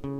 Thank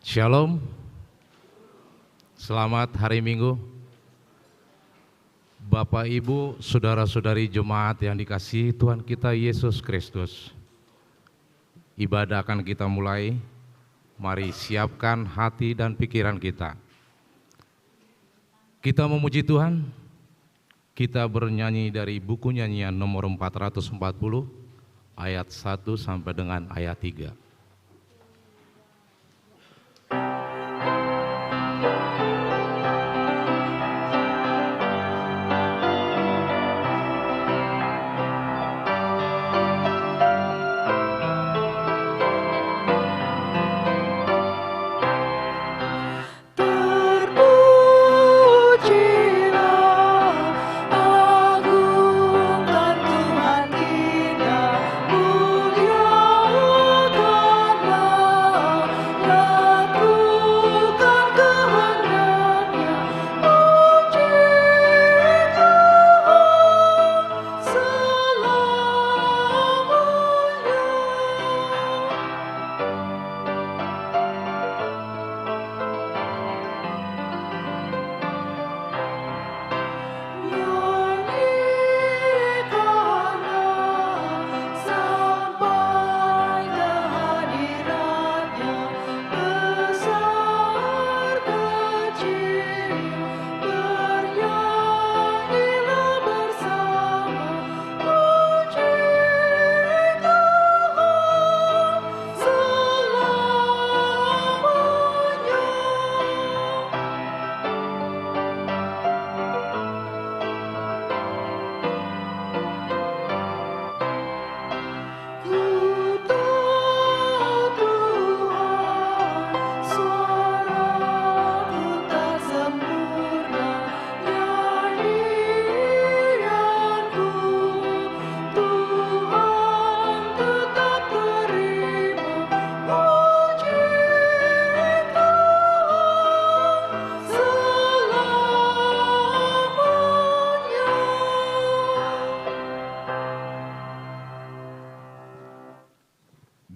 Shalom, selamat hari Minggu. Bapak, Ibu, saudara-saudari jemaat yang dikasihi Tuhan kita Yesus Kristus. Ibadah akan kita mulai, mari siapkan hati dan pikiran kita. Kita memuji Tuhan, kita bernyanyi dari buku nyanyian nomor 440, ayat 1 sampai dengan ayat 3.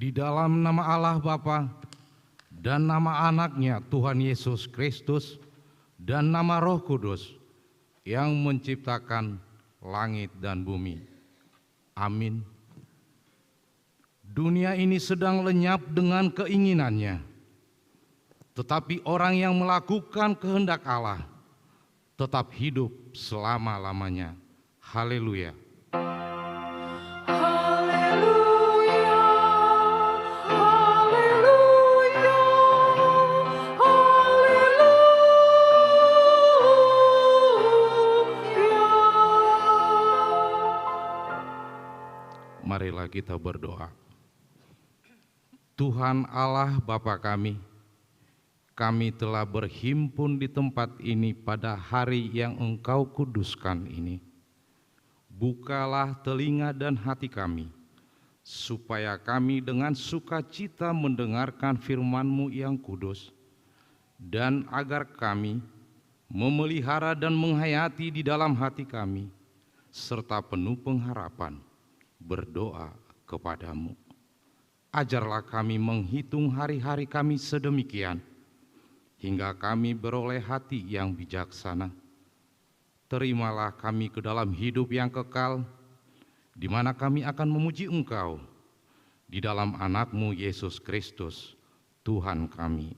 Di dalam nama Allah Bapa dan nama anaknya Tuhan Yesus Kristus dan nama Roh Kudus yang menciptakan langit dan bumi. Amin. Dunia ini sedang lenyap dengan keinginannya, tetapi orang yang melakukan kehendak Allah tetap hidup selama-lamanya. Haleluya. Marilah kita berdoa. Tuhan Allah Bapa kami telah berhimpun di tempat ini pada hari yang Engkau kuduskan ini. Bukalah telinga dan hati kami, supaya kami dengan sukacita mendengarkan firman-Mu yang kudus, dan agar kami memelihara dan menghayati di dalam hati kami, serta penuh pengharapan, berdoa kepadamu. Ajarlah kami menghitung hari-hari kami sedemikian, hingga kami beroleh hati yang bijaksana. Terimalah kami ke dalam hidup yang kekal, di mana kami akan memuji Engkau, di dalam anak-Mu Yesus Kristus, Tuhan kami.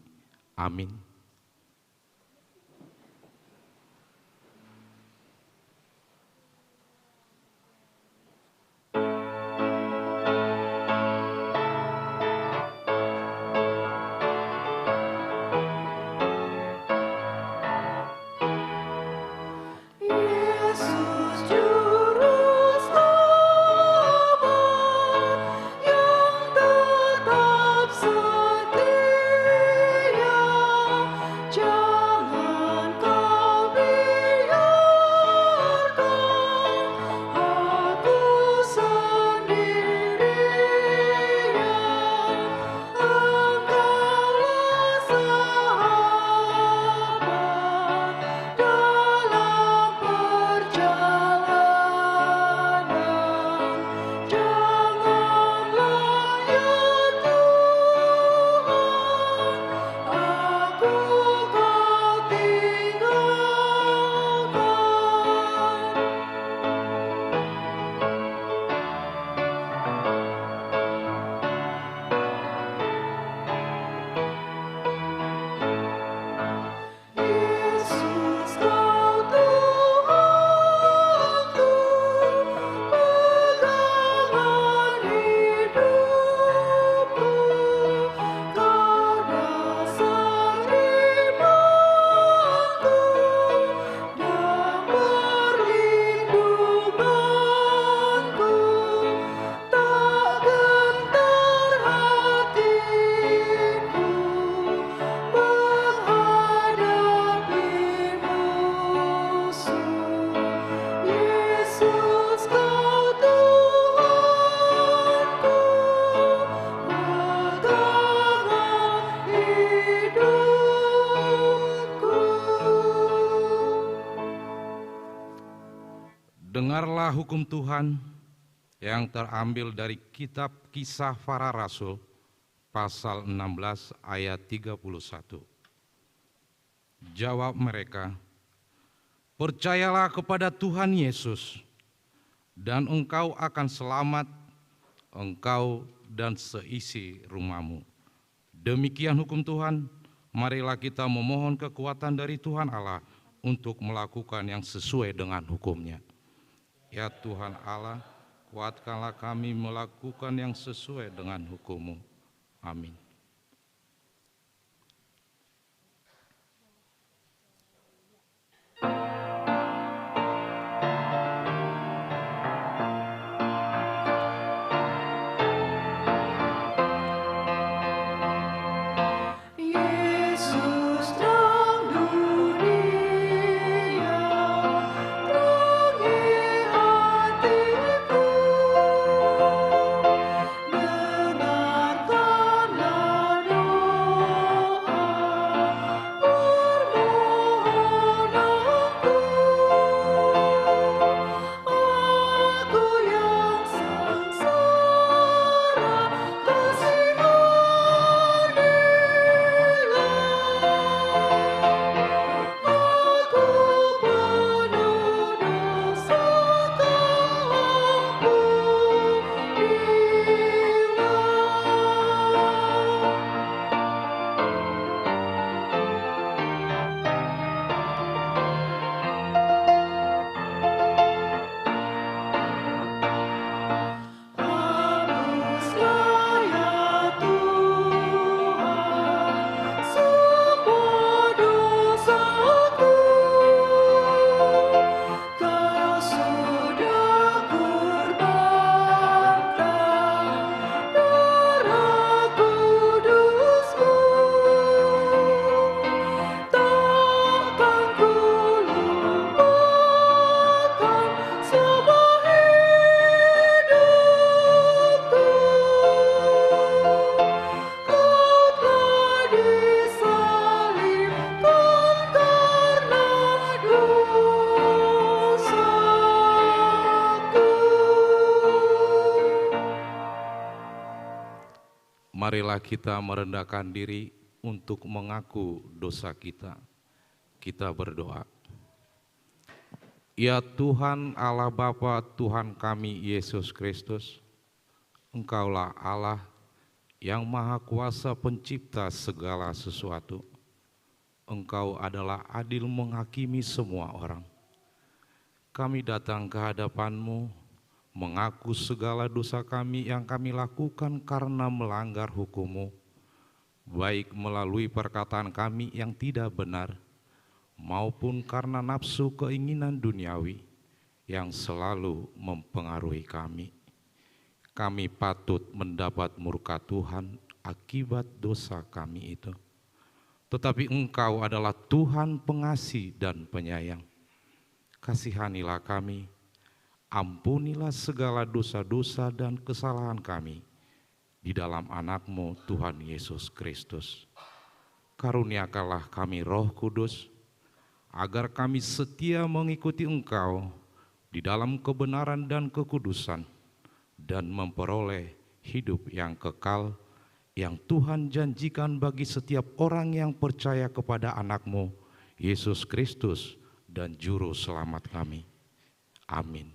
Amin. Dengarlah hukum Tuhan yang terambil dari kitab Kisah Para Rasul pasal 16 ayat 31. Jawab mereka, "Percayalah kepada Tuhan Yesus, dan engkau akan selamat, engkau dan seisi rumahmu." Demikian hukum Tuhan. Marilah kita memohon kekuatan dari Tuhan Allah untuk melakukan yang sesuai dengan hukum-Nya. Ya Tuhan Allah, kuatkanlah kami melakukan yang sesuai dengan hukum-Mu. Amin. Dengarkanlah Marilah kita merendahkan diri untuk mengaku dosa kita. Kita berdoa. Ya Tuhan Allah Bapa, Tuhan kami Yesus Kristus, Engkaulah Allah yang Maha Kuasa pencipta segala sesuatu. Engkau adalah adil menghakimi semua orang. Kami datang ke hadapan-Mu, mengaku segala dosa kami yang kami lakukan karena melanggar hukum-Mu, baik melalui perkataan kami yang tidak benar, maupun karena nafsu keinginan duniawi yang selalu mempengaruhi kami. Kami patut mendapat murka Tuhan akibat dosa kami itu. Tetapi Engkau adalah Tuhan pengasih dan penyayang. Kasihanilah kami, ampunilah segala dosa-dosa dan kesalahan kami di dalam Anak-Mu Tuhan Yesus Kristus. Karuniakanlah kami Roh Kudus, agar kami setia mengikuti Engkau di dalam kebenaran dan kekudusan, dan memperoleh hidup yang kekal yang Tuhan janjikan bagi setiap orang yang percaya kepada Anak-Mu, Yesus Kristus, dan Juru Selamat kami. Amin.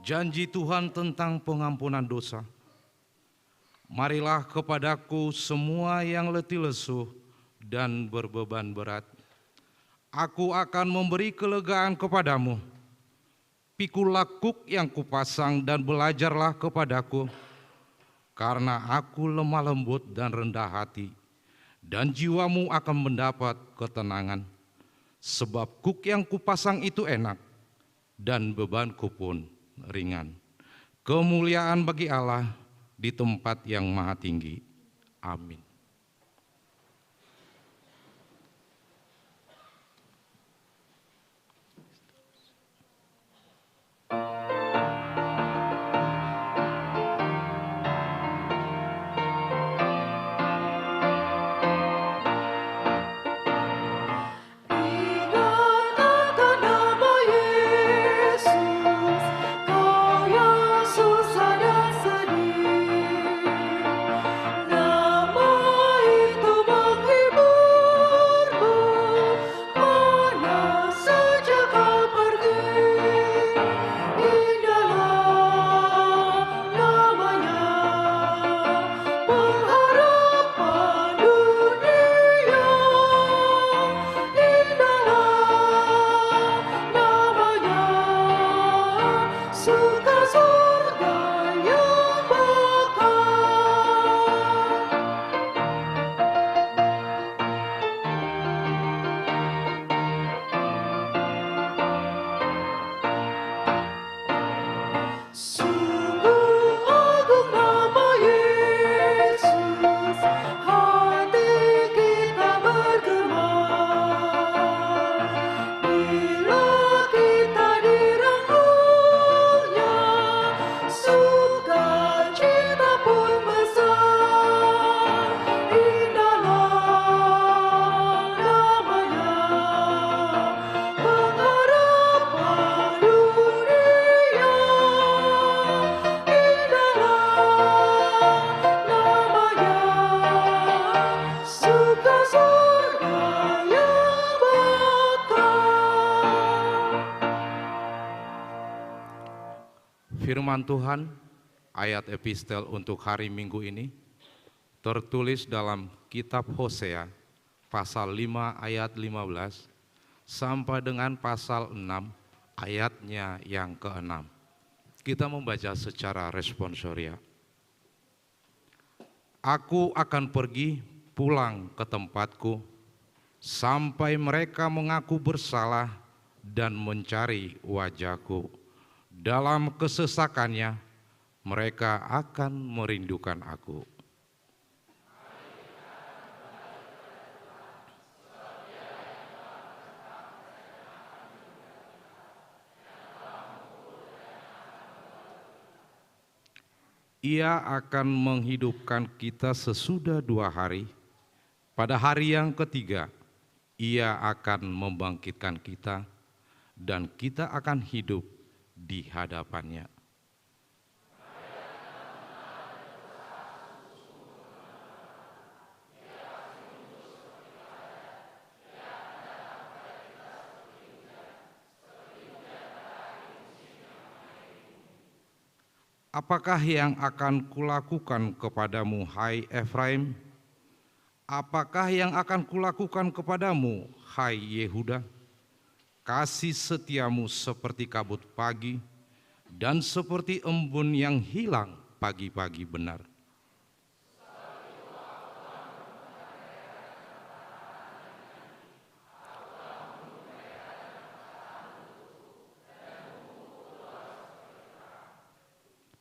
Janji Tuhan tentang pengampunan dosa. Marilah kepadaku semua yang letih lesu dan berbeban berat. Aku akan memberi kelegaan kepadamu. Pikulah kuk yang kupasang dan belajarlah kepadaku, karena aku lemah lembut dan rendah hati, dan jiwamu akan mendapat ketenangan. Sebab kuk yang kupasang itu enak, dan bebanku pun ringan. Kemuliaan bagi Allah di tempat yang maha tinggi. Amin. Firman Tuhan, ayat epistel untuk hari Minggu ini, tertulis dalam kitab Hosea, pasal 5 ayat 15, sampai dengan pasal 6 ayatnya yang ke-6. Kita membaca secara responsoria. Aku akan pergi pulang ke tempatku sampai mereka mengaku bersalah dan mencari wajahku. Dalam kesesakannya, mereka akan merindukan aku. Ia akan menghidupkan kita sesudah 2 hari. Pada hari yang ketiga, Ia akan membangkitkan kita dan kita akan hidup di hadapannya. Apakah yang akan kulakukan kepadamu, hai Efraim? Apakah yang akan kulakukan kepadamu, hai Yehuda? Kasih setiamu seperti kabut pagi dan seperti embun yang hilang pagi-pagi benar.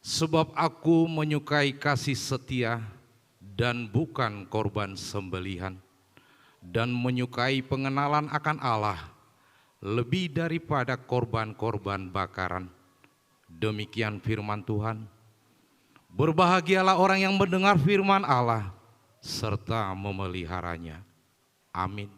Sebab aku menyukai kasih setia dan bukan korban sembelihan, dan menyukai pengenalan akan Allah lebih daripada korban-korban bakaran. Demikian firman Tuhan. Berbahagialah orang yang mendengar firman Allah serta memeliharanya. Amin.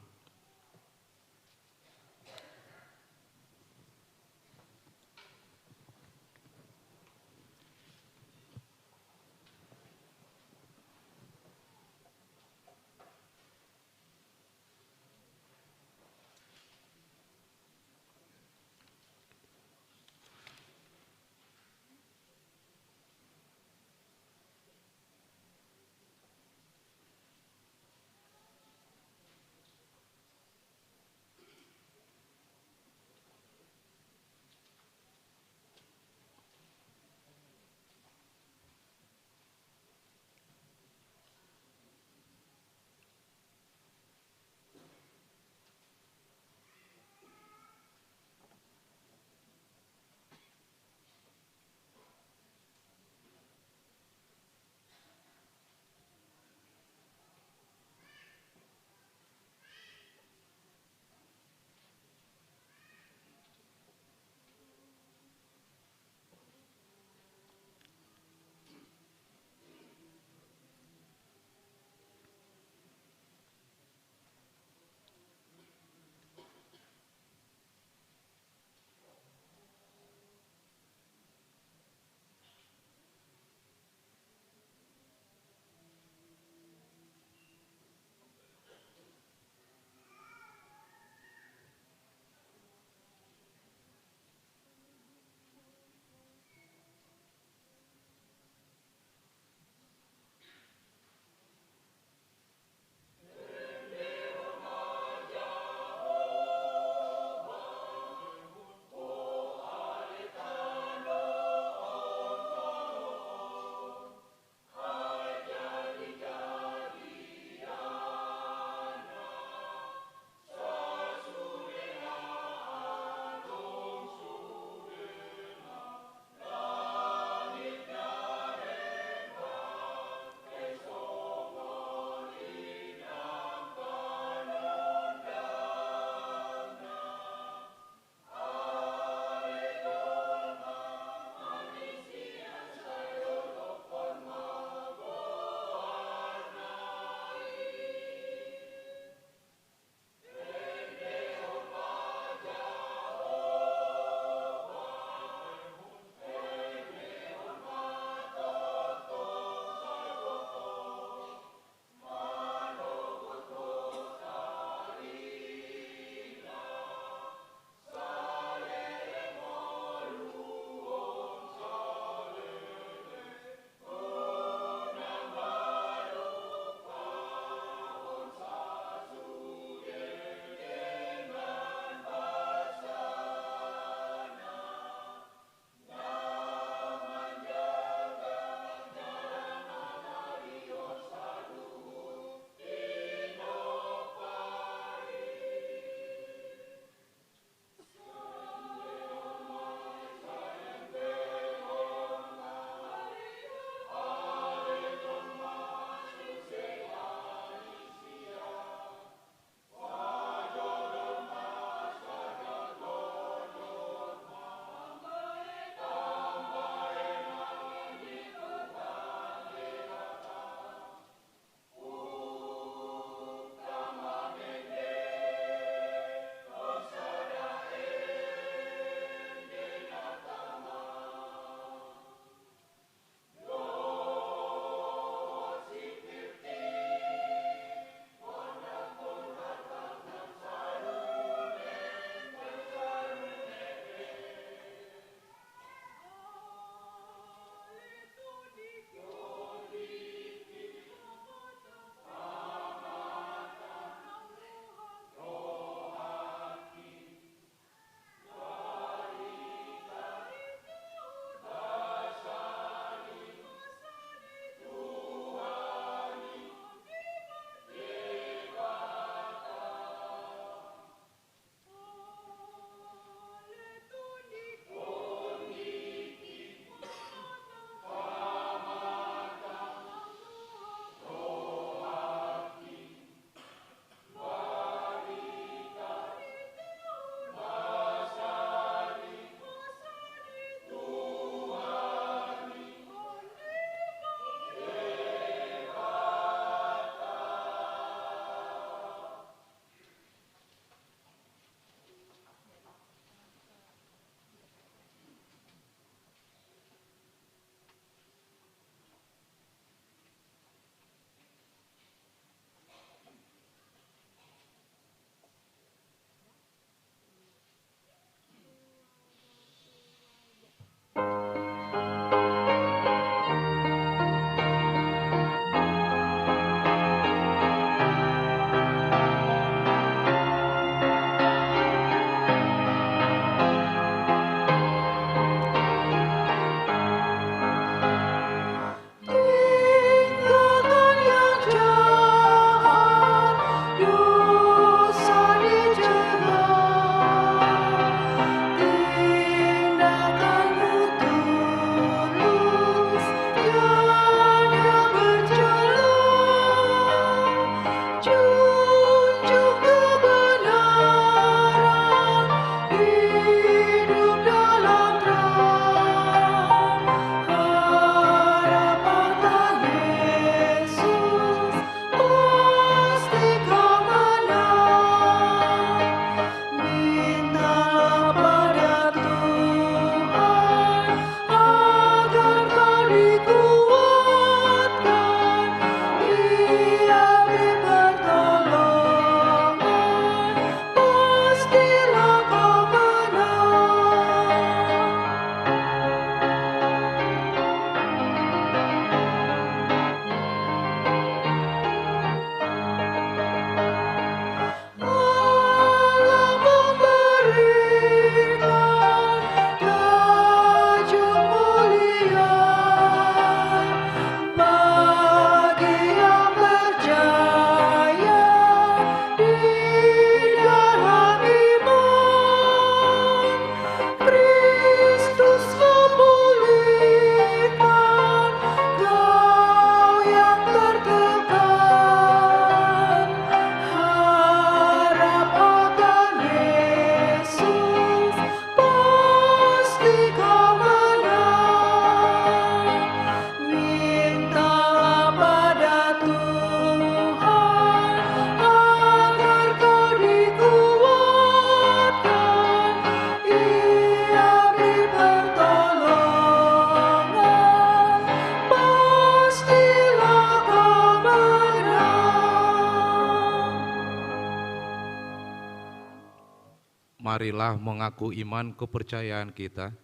Marilah mengaku iman kepercayaan kita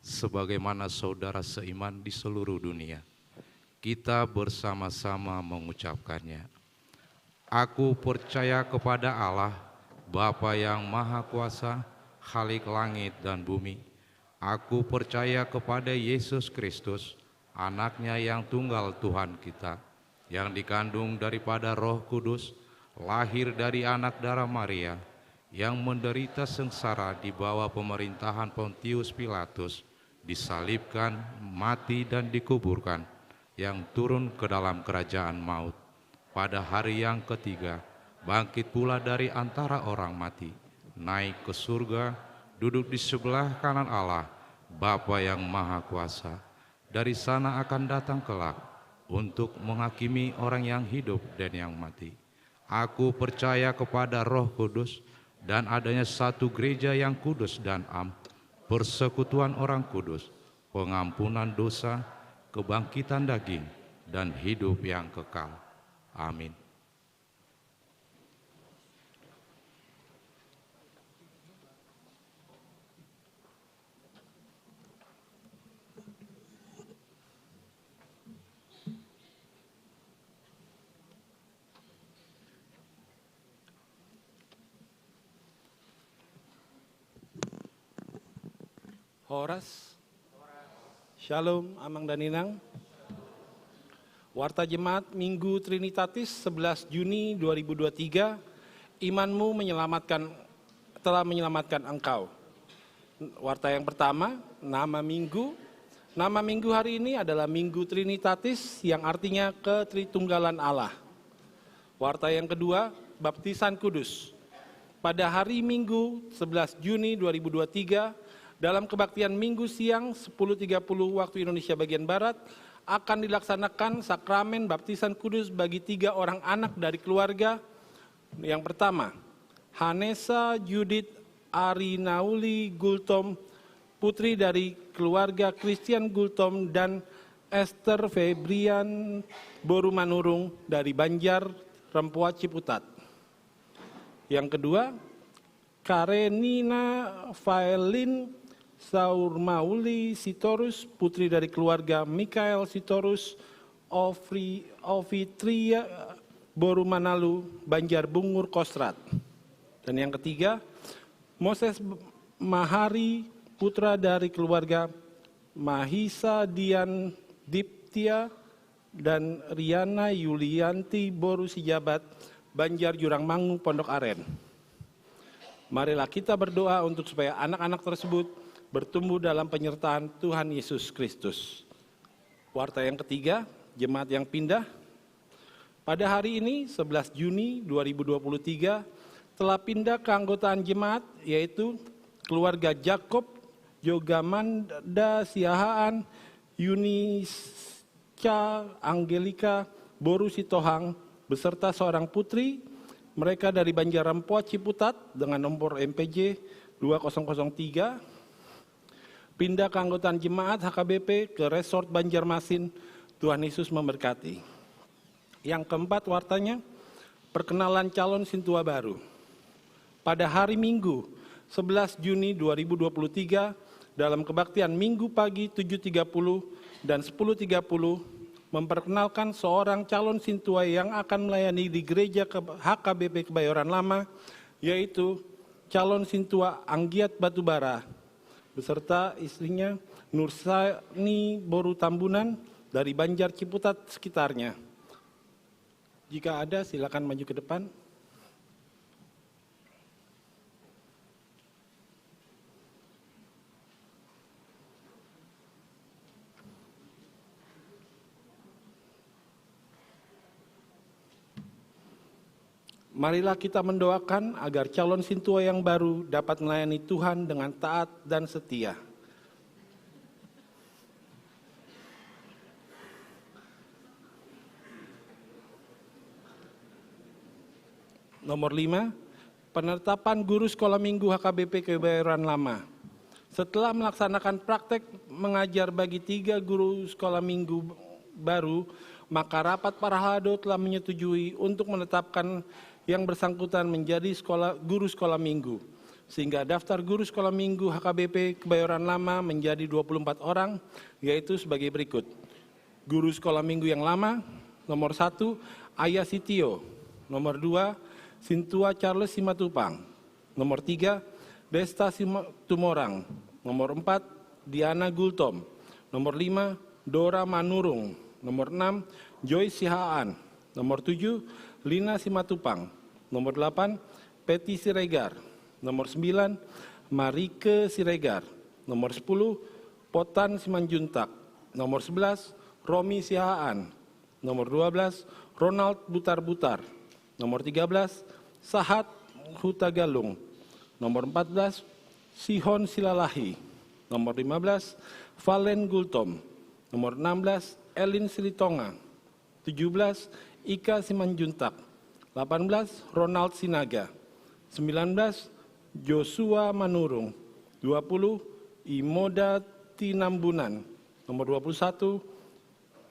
sebagaimana saudara seiman di seluruh dunia. Kita bersama-sama mengucapkannya. Aku percaya kepada Allah, Bapa yang Maha Kuasa, Khalik langit dan bumi. Aku percaya kepada Yesus Kristus, Anaknya yang tunggal Tuhan kita, yang dikandung daripada Roh Kudus, lahir dari anak darah Maria, yang menderita sengsara di bawah pemerintahan Pontius Pilatus, disalibkan, mati dan dikuburkan, yang turun ke dalam kerajaan maut. Pada hari yang ketiga, bangkit pula dari antara orang mati, naik ke surga, duduk di sebelah kanan Allah, Bapa yang Maha Kuasa. Dari sana akan datang kelak untuk menghakimi orang yang hidup dan yang mati. Aku percaya kepada Roh Kudus dan adanya satu gereja yang kudus dan am, persekutuan orang kudus, pengampunan dosa, kebangkitan daging, dan hidup yang kekal. Amin. Horas, Shalom, Amang dan Inang. Warta Jemaat Minggu Trinitatis 11 Juni 2023, imanmu telah menyelamatkan engkau. Warta yang pertama, nama minggu. Nama minggu hari ini adalah Minggu Trinitatis yang artinya ketritunggalan Allah. Warta yang kedua, baptisan kudus. Pada hari Minggu 11 Juni 2023, dalam kebaktian Minggu siang 10.30 waktu Indonesia bagian Barat, akan dilaksanakan sakramen baptisan kudus bagi 3 orang anak dari keluarga. Yang pertama, Hanesa Judith Arinauli Gultom, putri dari keluarga Christian Gultom, dan Esther Febrian Borumanurung dari Banjar, Rempoa, Ciputat. Yang kedua, Karenina Faelin Saurmauli Sitorus, putri dari keluarga Mikael Sitorus, Ovitria Borumanalu, Banjar Bungur, Kostrat. Dan yang ketiga, Moses Mahari, putra dari keluarga Mahisa Dian Diptia, dan Riana Yulianti Boru Sijabat, Banjar Jurang Mangu, Pondok Aren. Marilah kita berdoa untuk supaya anak-anak tersebut bertumbuh dalam penyertaan Tuhan Yesus Kristus. Warta yang ketiga, jemaat yang pindah. Pada hari ini, 11 Juni 2023, telah pindah keanggotaan jemaat, yaitu keluarga Jakob, Jogamanda Siahaan, Yunisca Angelika Boru Sitohang, beserta seorang putri, mereka dari Banjar Rempoa, Ciputat, dengan nomor MPJ 2003, pindah keanggotaan jemaat HKBP ke Resort Banjarmasin. Tuhan Yesus memberkati. Yang keempat wartanya, perkenalan calon sintua baru. Pada hari Minggu 11 Juni 2023, dalam kebaktian Minggu pagi 7.30 dan 10.30, memperkenalkan seorang calon sintua yang akan melayani di gereja HKBP Kebayoran Lama, yaitu calon sintua Anggiat Batubara, beserta istrinya Nursani Boru Tambunan dari Banjar, Ciputat, sekitarnya. Jika ada, silakan maju ke depan. Marilah kita mendoakan agar calon sintua yang baru dapat melayani Tuhan dengan taat dan setia. Nomor 5, penetapan guru sekolah minggu HKBP Kebayoran Lama. Setelah melaksanakan praktek mengajar bagi 3 guru sekolah minggu baru, maka rapat para halado telah menyetujui untuk menetapkan yang bersangkutan menjadi guru sekolah minggu. sehingga daftar guru sekolah minggu HKBP Kebayoran Lama menjadi 24 orang, yaitu sebagai berikut. Guru sekolah minggu yang lama, nomor 1, Ayah Sitio, nomor 2, Sintua Charles Simatupang, nomor 3, Desta Tumorang, nomor 4, Diana Gultom, nomor 5, Dora Manurung, nomor 6, Joyce Sihaan, nomor 7, Lina Simatupang, nomor 8, Peti Siregar, nomor 9, Marike Siregar, nomor 10, Potan Simanjuntak, nomor 11, Romi Sihaan, nomor 12, Ronald Butar-Butar, nomor 13, Sahat Hutagalung, nomor 14, Sihon Silalahi, nomor 15, Valen Gultom, nomor 16, Elin Silitonga, 17, Ika Simanjuntak, 18, Ronald Sinaga, 19, Joshua Manurung, 20, Imoda Tinambunan, nomor 21,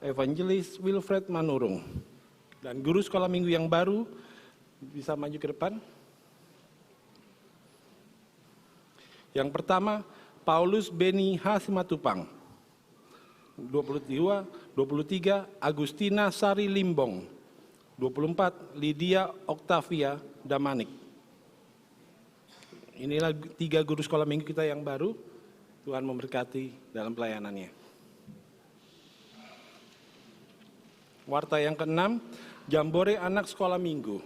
Evangelis Wilfred Manurung. Dan guru sekolah minggu yang baru bisa maju ke depan. Yang pertama, Paulus Beni H. Simatupang. 23, Agustina Sari Limbong. 24, Lydia Octavia Damanik. Inilah 3 guru sekolah minggu kita yang baru. Tuhan memberkati dalam pelayanannya. Warta yang ke-6, Jambore Anak Sekolah Minggu.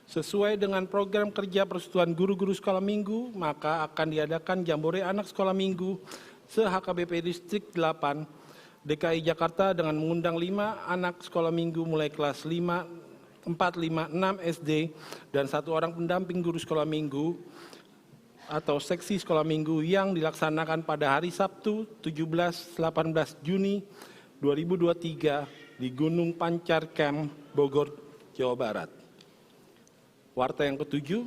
Sesuai dengan program kerja Persatuan Guru-Guru Sekolah Minggu, maka akan diadakan Jambore Anak Sekolah Minggu se-HKBP Distrik 8 DKI Jakarta dengan mengundang 5 anak sekolah minggu mulai kelas 4, 5, 6 SD dan 1 orang pendamping guru sekolah minggu atau seksi sekolah minggu yang dilaksanakan pada hari Sabtu 17-18 Juni 2023 di Gunung Pancar Camp, Bogor, Jawa Barat. Warta yang ke-7,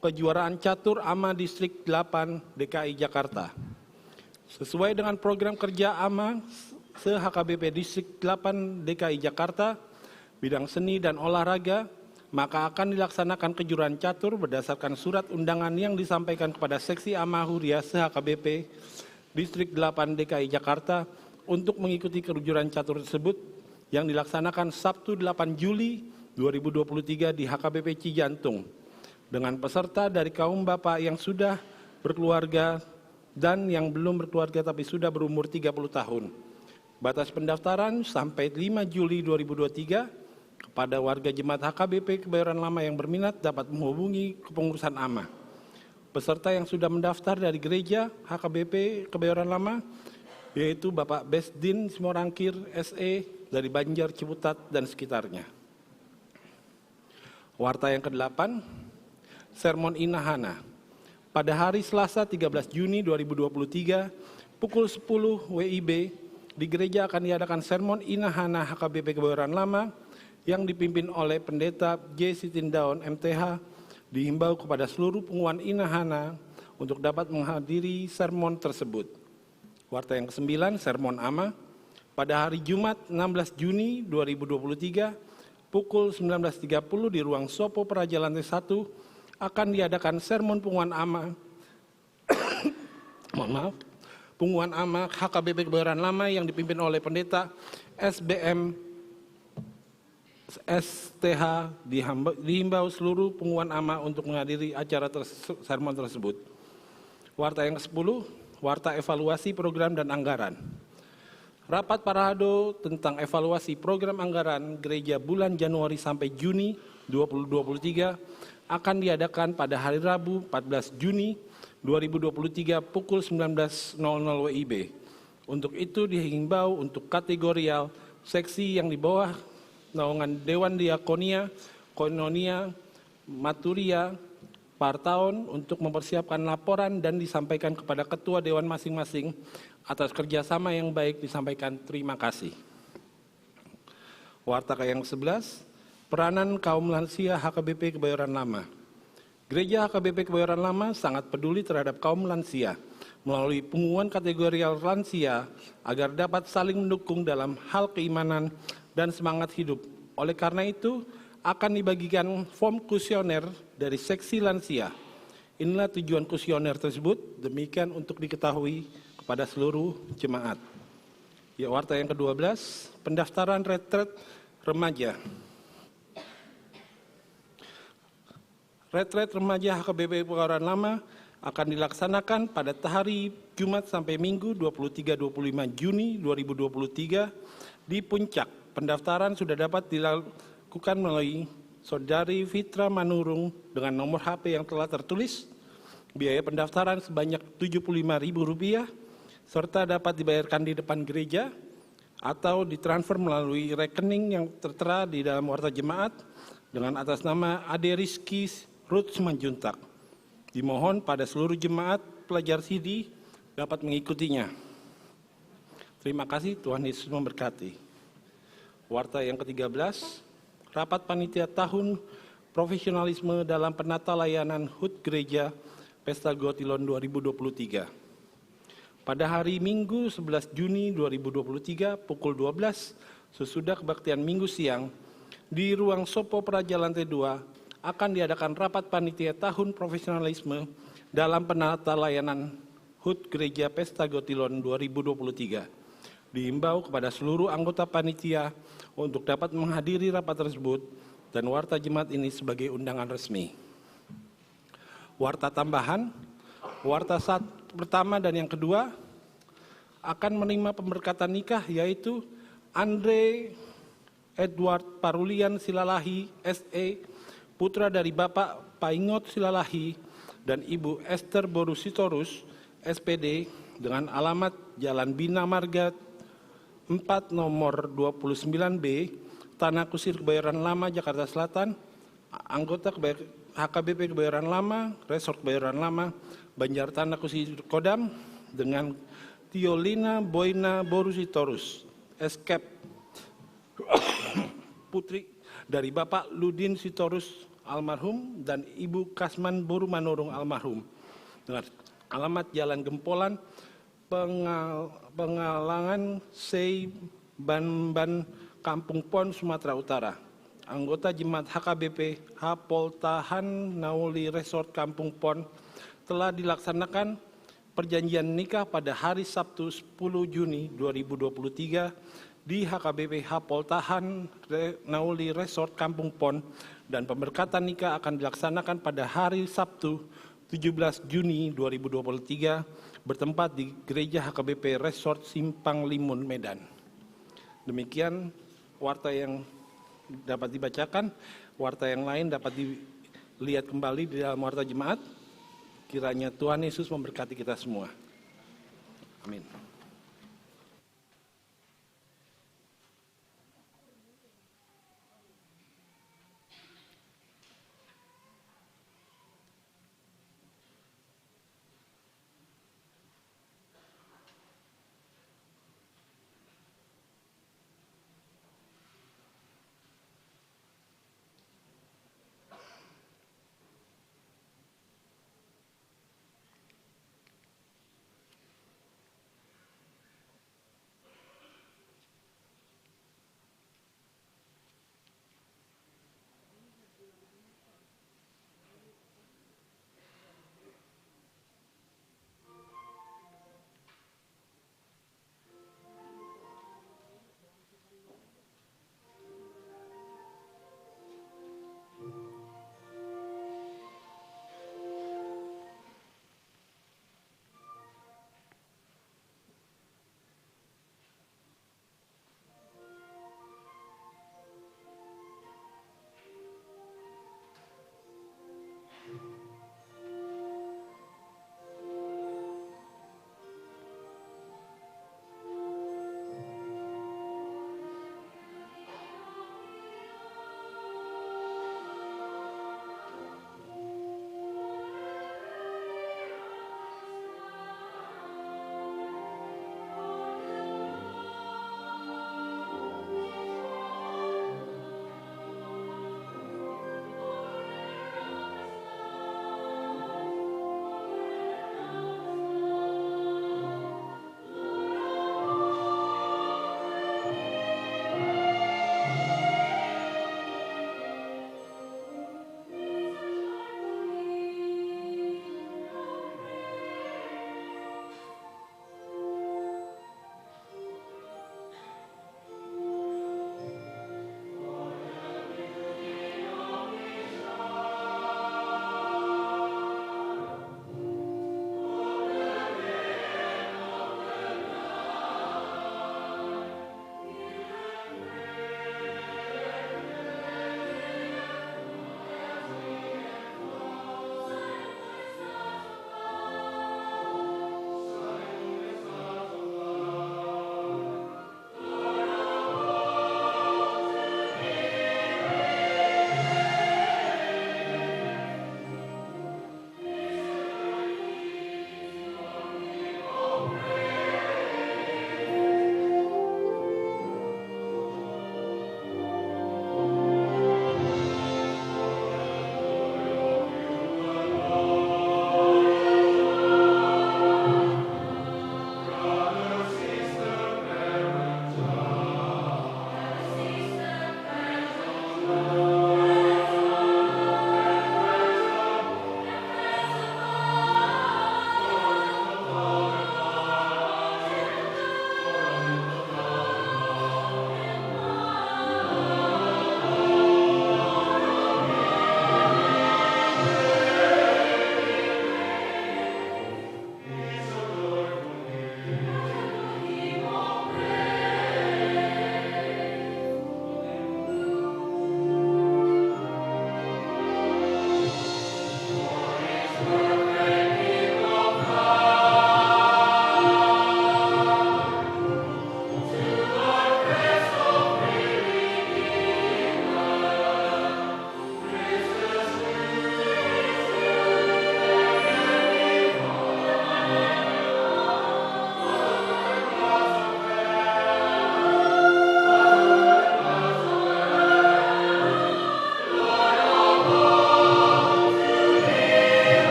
kejuaraan catur AMA Distrik 8 DKI Jakarta. Sesuai dengan program kerja AMA se-HKBP Distrik 8 DKI Jakarta, bidang seni dan olahraga, maka akan dilaksanakan kejuaraan catur berdasarkan surat undangan yang disampaikan kepada Seksi AMA Huria se-HKBP Distrik 8 DKI Jakarta untuk mengikuti kejuaraan catur tersebut yang dilaksanakan Sabtu 8 Juli 2023 di HKBP Cijantung dengan peserta dari kaum bapak yang sudah berkeluarga dan yang belum berkeluarga tapi sudah berumur 30 tahun. Batas pendaftaran sampai 5 Juli 2023 kepada warga jemaat HKBP Kebayoran Lama yang berminat dapat menghubungi kepengurusan AMA. Peserta yang sudah mendaftar dari gereja HKBP Kebayoran Lama yaitu Bapak Besdin Simorangkir SE dari Banjar, Ciputat dan sekitarnya. Warta yang ke-8, Sermon Inahana. Pada hari Selasa 13 Juni 2023, pukul 10 WIB, di gereja akan diadakan Sermon Inahana HKBP Kebayoran Lama yang dipimpin oleh Pendeta J. Sitindaun MTH, dihimbau kepada seluruh pengumuman Inahana untuk dapat menghadiri sermon tersebut. Warta yang ke-9, Sermon AMA. Pada hari Jumat 16 Juni 2023, pukul 19.30 di ruang Sopo Praja lantai 1 akan diadakan sermon pengumuman AMA. Pengumuman AMA HKBP Kebayoran Lama yang dipimpin oleh Pendeta SBM STH dihimbau seluruh pengumuman AMA untuk menghadiri acara sermon tersebut. Warta yang ke-10, Warta Evaluasi Program dan Anggaran. Rapat Parahado tentang evaluasi program anggaran gereja bulan Januari sampai Juni 2023 akan diadakan pada hari Rabu 14 Juni 2023 pukul 19.00 WIB. Untuk itu dihimbau untuk kategorial seksi yang di bawah naungan Dewan Diakonia, Koinonia, Maturia, Partaon untuk mempersiapkan laporan dan disampaikan kepada ketua dewan masing-masing. Atas kerjasama yang baik disampaikan terima kasih. Warta yang ke-11, peranan kaum lansia HKBP Kebayoran Lama. Gereja HKBP Kebayoran Lama sangat peduli terhadap kaum lansia melalui pengumuman kategorial lansia agar dapat saling mendukung dalam hal keimanan dan semangat hidup. Oleh karena itu, akan dibagikan form kuesioner dari seksi lansia. Inilah tujuan kuesioner tersebut, demikian untuk diketahui kepada seluruh jemaat. Ya, warta yang ke-12, pendaftaran retret remaja. Retret remaja HKBP Pegawaian Lama akan dilaksanakan pada hari Jumat sampai Minggu 23-25 Juni 2023 di Puncak. Pendaftaran sudah dapat dilakukan melalui Saudari Fitra Manurung dengan nomor HP yang telah tertulis. Biaya pendaftaran sebanyak Rp75.000 serta dapat dibayarkan di depan gereja atau ditransfer melalui rekening yang tertera di dalam warta jemaat dengan atas nama Ade Rizky Ruth Simanjuntak. Dimohon pada seluruh jemaat pelajar CD dapat mengikutinya. Terima kasih, Tuhan Yesus memberkati. Warta yang ke-13, rapat panitia tahun profesionalisme dalam penata layanan HUT Gereja Pesta Gotilon 2023. Pada hari Minggu 11 Juni 2023 pukul 12 sesudah kebaktian Minggu siang di ruang Sopo Praja lantai 2 akan diadakan rapat panitia tahun profesionalisme dalam penata layanan HUT Gereja Pesta Gotilon 2023. Diimbau kepada seluruh anggota panitia untuk dapat menghadiri rapat tersebut dan warta jemaat ini sebagai undangan resmi. Warta tambahan, warta pertama dan yang kedua akan menerima pemberkatan nikah yaitu Andre Edward Parulian Silalahi SE, putra dari Bapak Paingot Silalahi dan Ibu Esther Borusitorus SPD dengan alamat Jalan Bina Marga 4 nomor 29B, Tanah Kusir Kebayoran Lama, Jakarta Selatan, anggota HKBP Kebayoran Lama, Resort Kebayoran Lama, Banjar Tanah Kusir Kodam, dengan Tiolina Boina Borusitorus, Eskep, putri dari Bapak Ludin Sitorus almarhum dan Ibu Kasman Boru Manurung almarhum, dengan alamat Jalan Gempolan, Pengalangan Sei Banban, Kampung Pon, Sumatera Utara. Anggota jemaat HKBP Hapoltahan Nauli Resort Kampung Pon telah dilaksanakan perjanjian nikah pada hari Sabtu 10 Juni 2023 di HKBP Hapoltahan Nauli Resort Kampung Pon dan pemberkatan nikah akan dilaksanakan pada hari Sabtu 17 Juni 2023 bertempat di Gereja HKBP Resort Simpang Limun, Medan. Demikian warta yang dapat dibacakan. Warta yang lain dapat dilihat kembali di dalam warta jemaat. Kiranya Tuhan Yesus memberkati kita semua. Amin.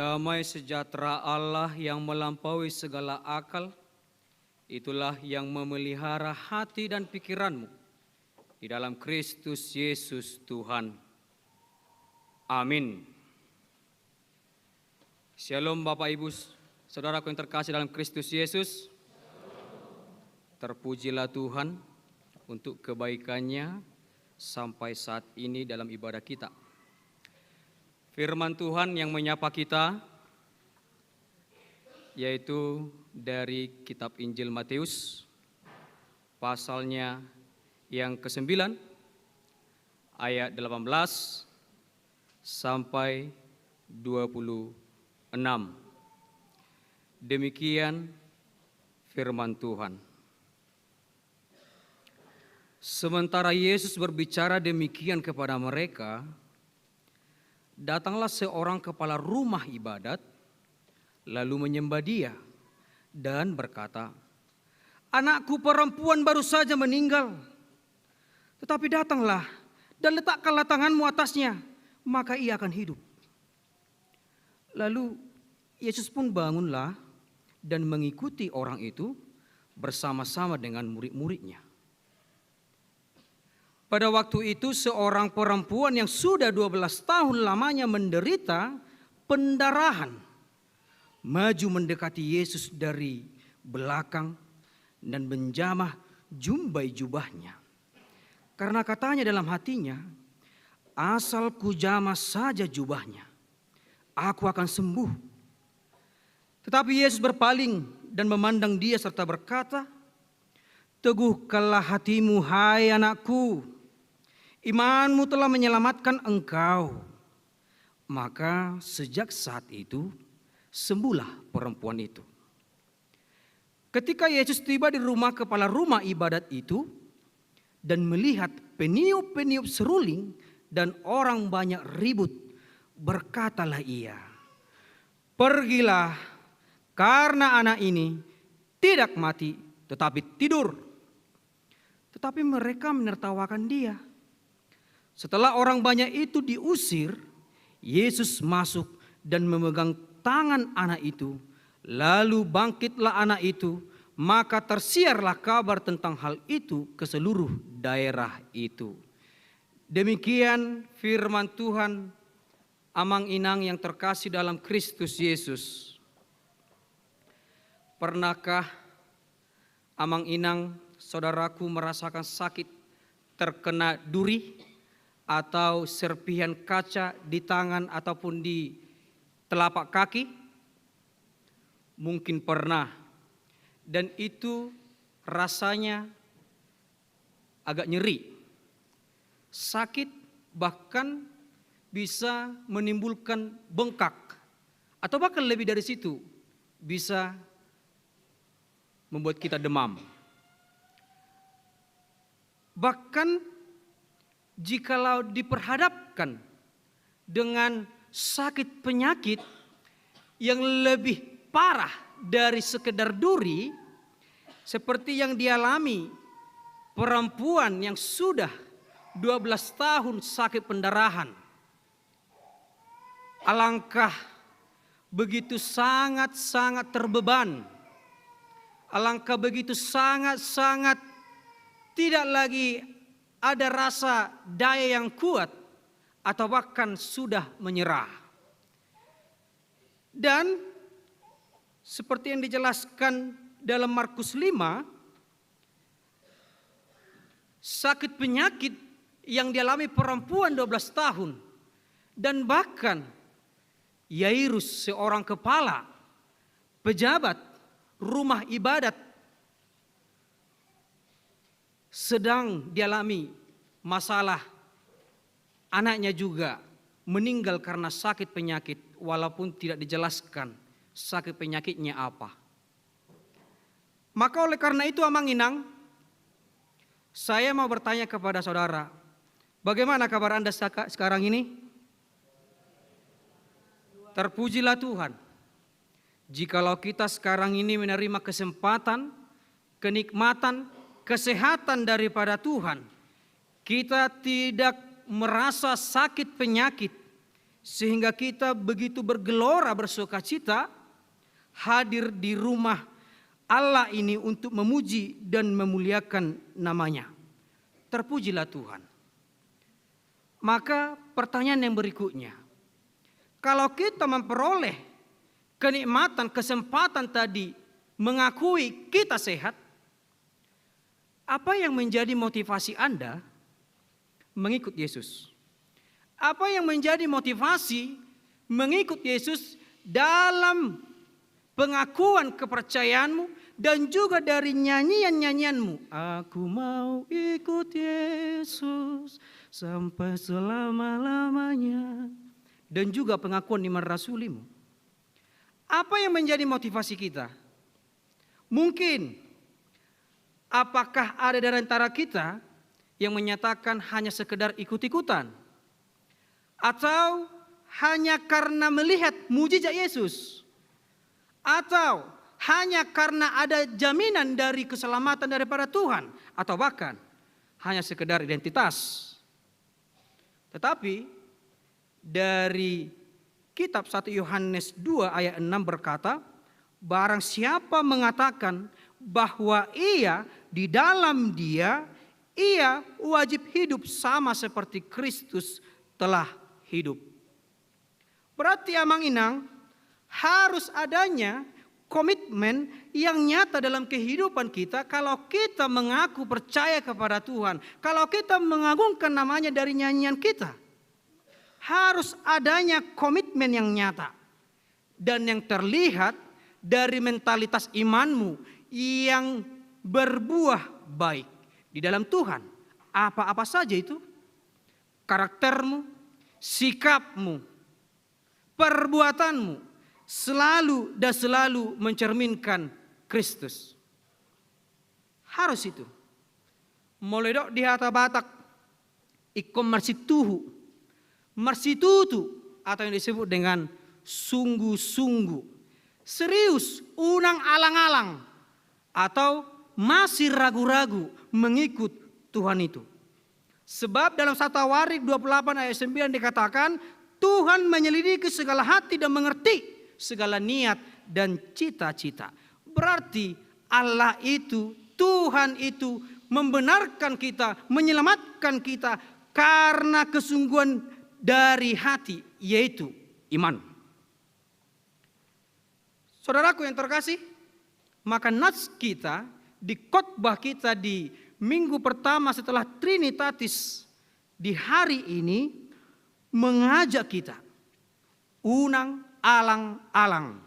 Damai sejahtera Allah yang melampaui segala akal, itulah yang memelihara hati dan pikiranmu di dalam Kristus Yesus Tuhan. Amin. Shalom Bapak Ibu, saudaraku yang terkasih dalam Kristus Yesus. Terpujilah Tuhan untuk kebaikannya sampai saat ini dalam ibadah kita. Firman Tuhan yang menyapa kita yaitu dari kitab Injil Matius, pasalnya yang ke-9 ayat 18 sampai 26. Demikian firman Tuhan. Sementara Yesus berbicara demikian kepada mereka, datanglah seorang kepala rumah ibadat, lalu menyembah dia dan berkata, "Anakku perempuan baru saja meninggal, tetapi datanglah dan letakkanlah tanganmu atasnya, maka ia akan hidup." Lalu Yesus pun bangunlah dan mengikuti orang itu bersama-sama dengan murid-muridnya. Pada waktu itu seorang perempuan yang sudah 12 tahun lamanya menderita pendarahan maju mendekati Yesus dari belakang dan menjamah jumbai jubahnya. Karena katanya dalam hatinya, "Asal ku jamah saja jubahnya, aku akan sembuh." Tetapi Yesus berpaling dan memandang dia serta berkata, "Teguhkanlah hatimu, hai anakku, imanmu telah menyelamatkan engkau." Maka sejak saat itu sembuhlah perempuan itu. Ketika Yesus tiba di rumah kepala rumah ibadat itu dan melihat peniup-peniup seruling dan orang banyak ribut, berkatalah ia, "Pergilah, karena anak ini tidak mati tetapi tidur." Tetapi mereka menertawakan dia. Setelah orang banyak itu diusir, Yesus masuk dan memegang tangan anak itu. Lalu bangkitlah anak itu, maka tersiarlah kabar tentang hal itu ke seluruh daerah itu. Demikian firman Tuhan. Amang inang yang terkasih dalam Kristus Yesus. Pernahkah amang inang saudaraku merasakan sakit terkena duri atau serpihan kaca di tangan ataupun di telapak kaki? Mungkin pernah. Dan itu rasanya agak nyeri. Sakit bahkan bisa menimbulkan bengkak. Atau bahkan lebih dari situ, bisa membuat kita demam. Bahkan jikalau diperhadapkan dengan sakit penyakit yang lebih parah dari sekedar duri, seperti yang dialami perempuan yang sudah 12 tahun sakit pendarahan. Alangkah begitu sangat-sangat terbeban. Alangkah begitu sangat-sangat tidak lagi ada rasa daya yang kuat atau bahkan sudah menyerah. Dan seperti yang dijelaskan dalam Markus 5, sakit penyakit yang dialami perempuan 12 tahun dan bahkan Yairus, seorang kepala pejabat rumah ibadat, sedang dialami masalah. Anaknya juga meninggal karena sakit penyakit, walaupun tidak dijelaskan sakit penyakitnya apa. Maka oleh karena itu amang inang, saya mau bertanya kepada saudara, bagaimana kabar Anda sekarang ini? Terpujilah Tuhan. Jikalau kita sekarang ini menerima kesempatan, kenikmatan, kesehatan daripada Tuhan, kita tidak merasa sakit penyakit sehingga kita begitu bergelora bersukacita hadir di rumah Allah ini untuk memuji dan memuliakan namanya. Terpujilah Tuhan. Maka pertanyaan yang berikutnya, kalau kita memperoleh kenikmatan, kesempatan tadi mengakui kita sehat, apa yang menjadi motivasi Anda mengikut Yesus? Apa yang menjadi motivasi mengikut Yesus dalam pengakuan kepercayaanmu dan juga dari nyanyian-nyanyianmu? Aku mau ikut Yesus sampai selama-lamanya. Dan juga pengakuan iman rasulimu. Apa yang menjadi motivasi kita? Mungkin apakah ada dari antara kita yang menyatakan hanya sekedar ikut-ikutan? Atau hanya karena melihat mujizat Yesus? Atau hanya karena ada jaminan dari keselamatan daripada Tuhan? Atau bahkan hanya sekedar identitas? Tetapi dari kitab 1 Yohanes 2 ayat 6 berkata, barang siapa mengatakan bahwa ia di dalam dia, ia wajib hidup sama seperti Kristus telah hidup. Berarti Amang Inang harus adanya komitmen yang nyata dalam kehidupan kita kalau kita mengaku percaya kepada Tuhan. Kalau kita mengagungkan namanya dari nyanyian kita. Harus adanya komitmen yang nyata. Dan yang terlihat dari mentalitas imanmu yang berbuah baik di dalam Tuhan. Apa-apa saja itu? Karaktermu, sikapmu, perbuatanmu selalu dan selalu mencerminkan Kristus. Harus itu. Mulai dok di hata Batak ikom marsituhu, marsitutu atau yang disebut dengan sungguh-sungguh, serius, unang alang-alang atau masih ragu-ragu mengikut Tuhan itu. Sebab dalam 1 Tawarik 28 ayat 9 dikatakan, Tuhan menyelidiki segala hati dan mengerti segala niat dan cita-cita. Berarti Allah itu, Tuhan itu membenarkan kita, menyelamatkan kita karena kesungguhan dari hati, yaitu iman. Saudaraku yang terkasih, maka nats kita di khotbah kita di minggu pertama setelah Trinitatis di hari ini mengajak kita unang alang-alang.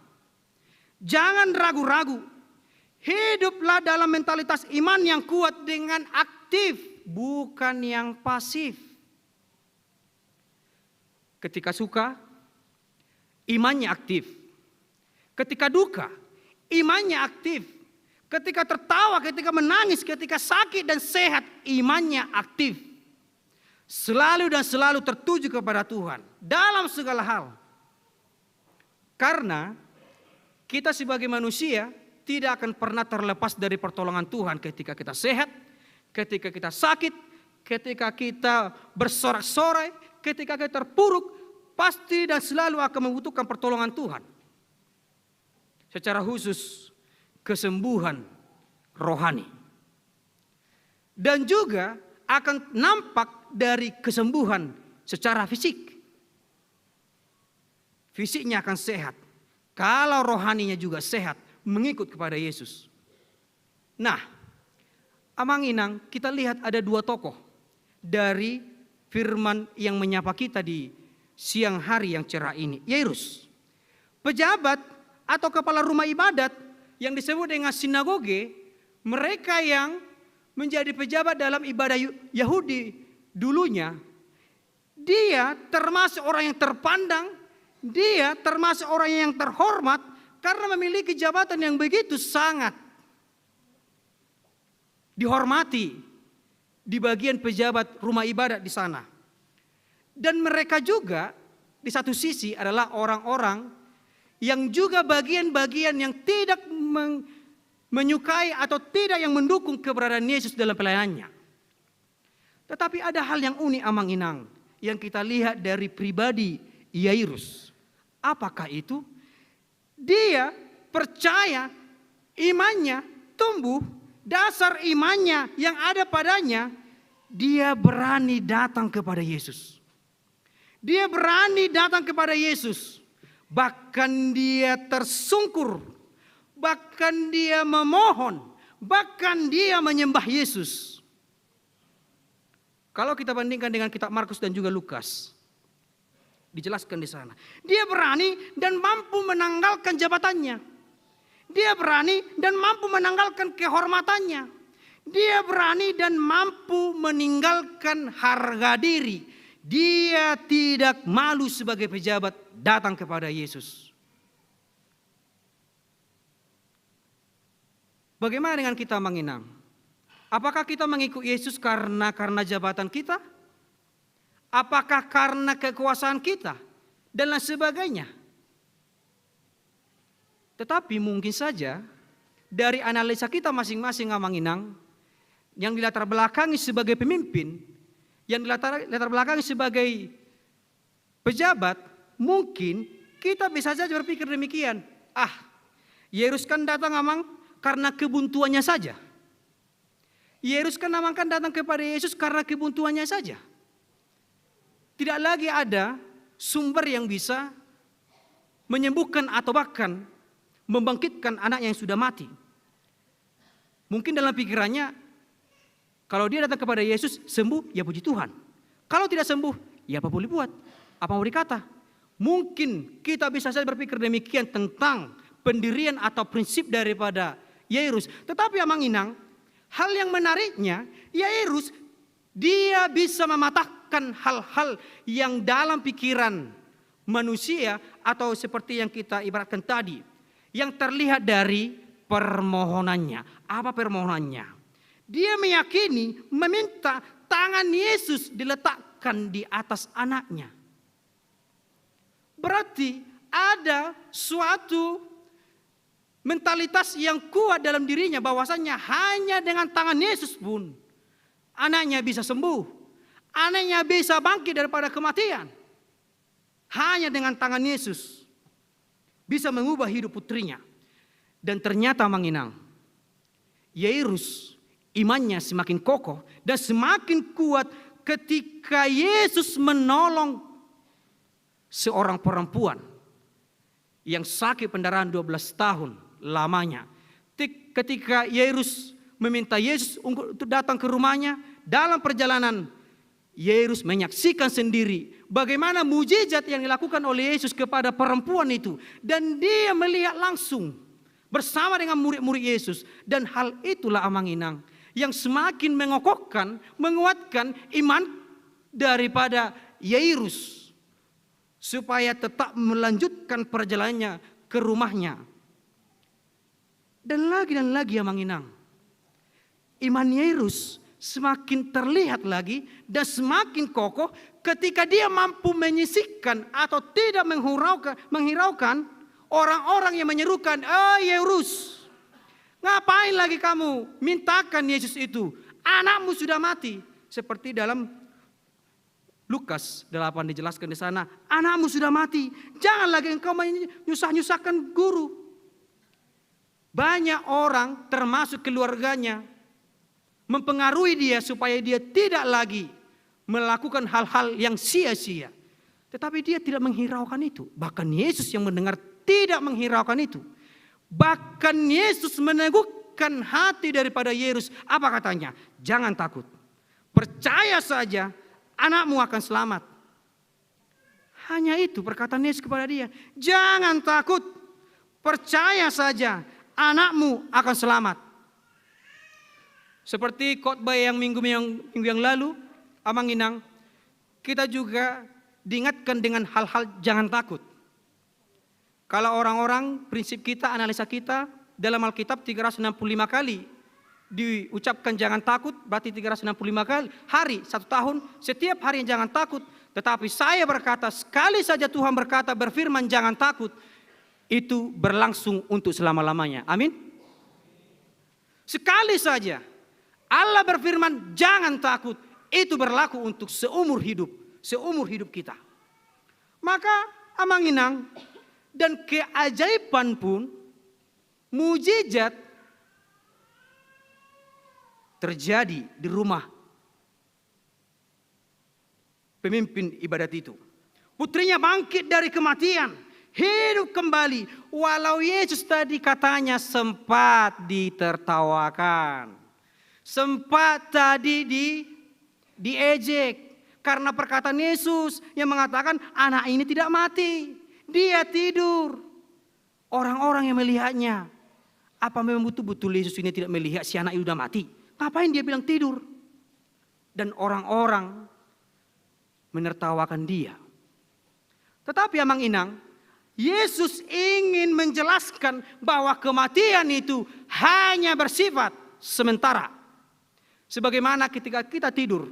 Jangan ragu-ragu. Hiduplah dalam mentalitas iman yang kuat dengan aktif, bukan yang pasif. Ketika suka, imannya aktif. Ketika duka, imannya aktif. Ketika tertawa, ketika menangis, ketika sakit dan sehat, imannya aktif. Selalu dan selalu tertuju kepada Tuhan dalam segala hal. Karena kita sebagai manusia tidak akan pernah terlepas dari pertolongan Tuhan ketika kita sehat, ketika kita sakit, ketika kita bersorak-sorai, ketika kita terpuruk, pasti dan selalu akan membutuhkan pertolongan Tuhan. Secara khusus kesembuhan rohani. Dan juga akan nampak dari kesembuhan secara fisik. Fisiknya akan sehat. Kalau rohaninya juga sehat, mengikut kepada Yesus. Nah, Amang Inang, kita lihat ada dua tokoh dari firman yang menyapa kita di siang hari yang cerah ini. Yairus, pejabat atau kepala rumah ibadat yang disebut dengan sinagoge, mereka yang menjadi pejabat dalam ibadah Yahudi dulunya, dia termasuk orang yang terpandang, dia termasuk orang yang terhormat karena memiliki jabatan yang begitu sangat dihormati di bagian pejabat rumah ibadat di sana. Dan mereka juga di satu sisi adalah orang-orang yang juga bagian-bagian yang tidak menyukai atau tidak yang mendukung keberadaan Yesus dalam pelayanannya. Tetapi ada hal yang unik Amang Inang yang kita lihat dari pribadi Yairus. Apakah itu? Dia percaya, imannya tumbuh, dasar imannya yang ada padanya, dia berani datang kepada Yesus. Dia berani datang kepada Yesus. Bahkan dia tersungkur, bahkan dia memohon, bahkan dia menyembah Yesus. Kalau kita bandingkan dengan kitab Markus dan juga Lukas, dijelaskan di sana. Dia berani dan mampu menanggalkan jabatannya. Dia berani dan mampu menanggalkan kehormatannya. Dia berani dan mampu meninggalkan harga diri. Dia tidak malu sebagai pejabat datang kepada Yesus. Bagaimana dengan kita menginang? Apakah kita mengikut Yesus karena jabatan kita? Apakah karena kekuasaan kita? Dan lain sebagainya. Tetapi mungkin saja dari analisa kita masing-masing Amanginang, yang dilatar belakangi sebagai pemimpin, yang dilatar belakangi sebagai pejabat, mungkin kita bisa saja berpikir demikian. Yairus kan datang Amang karena kebuntuannya saja. Yairus kan Amang kan datang kepada Yesus karena kebuntuannya saja. Tidak lagi ada sumber yang bisa menyembuhkan atau bahkan membangkitkan anak yang sudah mati. Mungkin dalam pikirannya, kalau dia datang kepada Yesus sembuh, ya puji Tuhan. Kalau tidak sembuh, ya apa boleh buat? Apa mau dikata? Mungkin kita bisa saja berpikir demikian tentang pendirian atau prinsip daripada Yairus. Tetapi Amang Inang, hal yang menariknya, Yairus dia bisa mematahkan hal-hal yang dalam pikiran manusia atau seperti yang kita ibaratkan tadi, yang terlihat dari permohonannya. Apa permohonannya? Dia meyakini, meminta tangan Yesus diletakkan di atas anaknya. Berarti ada suatu mentalitas yang kuat dalam dirinya bahwasanya hanya dengan tangan Yesus pun anaknya bisa sembuh. Anaknya bisa bangkit daripada kematian. Hanya dengan tangan Yesus bisa mengubah hidup putrinya. Dan ternyata Manginang, Yairus imannya semakin kokoh dan semakin kuat ketika Yesus menolong seorang perempuan yang sakit pendarahan 12 tahun lamanya. Ketika Yairus meminta Yesus untuk datang ke rumahnya, dalam perjalanan Yairus menyaksikan sendiri bagaimana mujizat yang dilakukan oleh Yesus kepada perempuan itu. Dan dia melihat langsung bersama dengan murid-murid Yesus. Dan hal itulah Amanginang yang semakin mengokohkan, menguatkan iman daripada Yairus, supaya tetap melanjutkan perjalanannya ke rumahnya. Dan lagi Amanginang, iman Yairus semakin terlihat lagi dan semakin kokoh ketika dia mampu menyisihkan atau tidak menghiraukan orang-orang yang menyerukan, Yairus, ngapain lagi kamu mintakan Yesus itu? Anakmu sudah mati. Seperti dalam Lukas 8 dijelaskan di sana, anakmu sudah mati. Jangan lagi engkau menyusah-nyusahkan guru. Banyak orang termasuk keluarganya mempengaruhi dia supaya dia tidak lagi melakukan hal-hal yang sia-sia. Tetapi dia tidak menghiraukan itu. Bahkan Yesus yang mendengar tidak menghiraukan itu. Bahkan Yesus meneguhkan hati daripada Yairus. Apa katanya? Jangan takut. Percaya saja, anakmu akan selamat. Hanya itu perkataan Yesus kepada dia. Jangan takut. Percaya saja, anakmu akan selamat. Seperti khotbah yang minggu yang lalu, Amanginang, kita juga diingatkan dengan hal-hal jangan takut. Kalau orang-orang, prinsip kita, analisa kita, dalam Alkitab 365 kali diucapkan jangan takut, berarti 365 kali, hari, 1 tahun, setiap hari jangan takut. Tetapi saya berkata, sekali saja Tuhan berkata, berfirman jangan takut, itu berlangsung untuk selama-lamanya. Amin. Sekali saja Allah berfirman jangan takut, itu berlaku untuk seumur hidup kita. Maka Amanginang dan keajaiban pun, mujizat terjadi di rumah pemimpin ibadat itu. Putrinya bangkit dari kematian, hidup kembali. Walau Yesus tadi katanya sempat ditertawakan, sempat tadi diejek. Karena perkataan Yesus yang mengatakan anak ini tidak mati, dia tidur. Orang-orang yang melihatnya, apa memang betul-betul Yesus ini tidak melihat si anak itu sudah mati? Ngapain dia bilang tidur? Dan orang-orang menertawakan dia. Tetapi Amanginang, Yesus ingin menjelaskan bahwa kematian itu hanya bersifat sementara. Sebagaimana ketika kita tidur,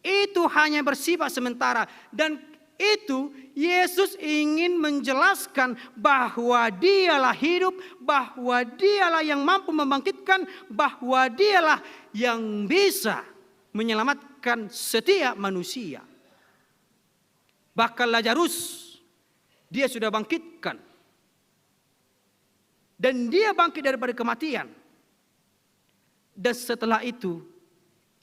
itu hanya bersifat sementara. Dan itu Yesus ingin menjelaskan bahwa dialah hidup, bahwa dialah yang mampu membangkitkan, bahwa dialah yang bisa menyelamatkan setiap manusia. Bahkan Lazarus, dia sudah bangkitkan. Dan dia bangkit daripada kematian. Dan setelah itu,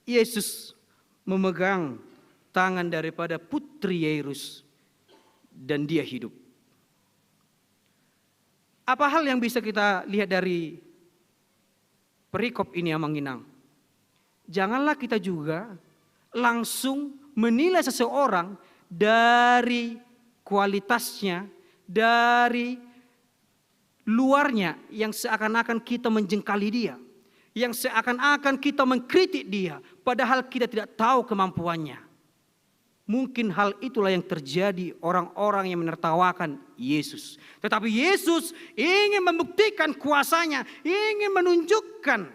Yesus memegang tangan daripada putri Yairus dan dia hidup. Apa hal yang bisa kita lihat dari perikop ini Amanginang? Janganlah kita juga langsung menilai seseorang dari kualitasnya, dari luarnya yang seakan-akan kita menjengkali dia, yang seakan-akan kita mengkritik dia, padahal kita tidak tahu kemampuannya. Mungkin hal itulah yang terjadi orang-orang yang menertawakan Yesus. Tetapi Yesus ingin membuktikan kuasanya, ingin menunjukkan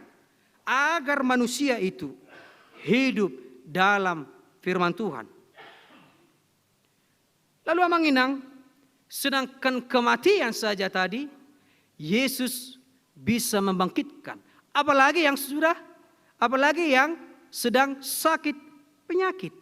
agar manusia itu hidup dalam firman Tuhan. Lalu Amanginang, sedangkan kematian saja tadi, Yesus bisa membangkitkan. Apalagi yang sedang sakit penyakit.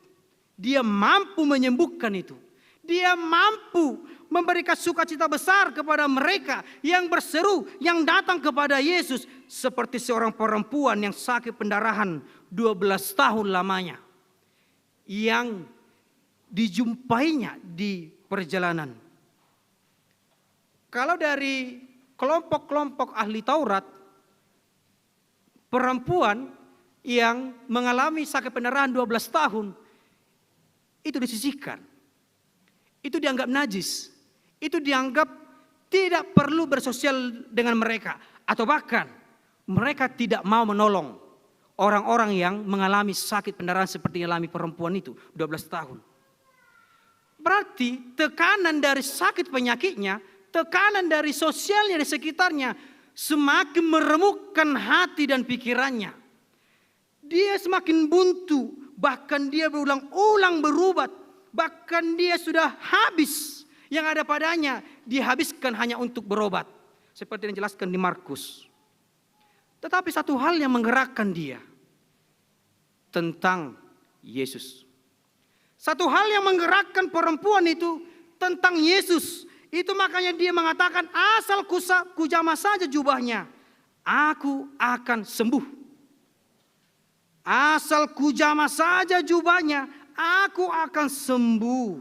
Dia mampu menyembuhkan itu. Dia mampu memberikan sukacita besar kepada mereka yang berseru, yang datang kepada Yesus. Seperti seorang perempuan yang sakit pendarahan 12 tahun lamanya. Yang dijumpainya di perjalanan. Kalau dari kelompok-kelompok ahli Taurat, perempuan yang mengalami sakit pendarahan 12 tahun, itu disisihkan. Itu dianggap najis. Itu dianggap tidak perlu bersosial dengan mereka. Atau bahkan mereka tidak mau menolong orang-orang yang mengalami sakit pendarahan seperti yang alami perempuan itu 12 tahun. Berarti tekanan dari sakit penyakitnya, tekanan dari sosialnya di sekitarnya semakin meremukkan hati dan pikirannya. Dia semakin buntu, bahkan dia berulang-ulang berubat, bahkan dia sudah habis yang ada padanya, dihabiskan hanya untuk berobat. Seperti yang dijelaskan di Markus. Tetapi satu hal yang menggerakkan dia tentang Yesus. Satu hal yang menggerakkan perempuan itu tentang Yesus. Itu makanya dia mengatakan, asal kujamah saja jubahnya, aku akan sembuh. Asal kujamah saja jubahnya, aku akan sembuh.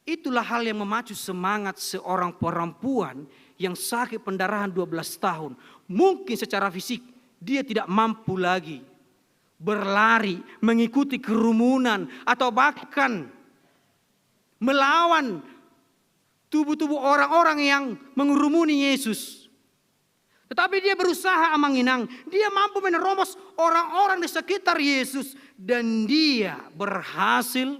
Itulah hal yang memacu semangat seorang perempuan yang sakit pendarahan 12 tahun. Mungkin secara fisik dia tidak mampu lagi berlari, mengikuti kerumunan, atau bahkan melawan tubuh-tubuh orang-orang yang mengerumuni Yesus. Tetapi dia berusaha Amanginang. Dia mampu menerobos orang-orang di sekitar Yesus. Dan dia berhasil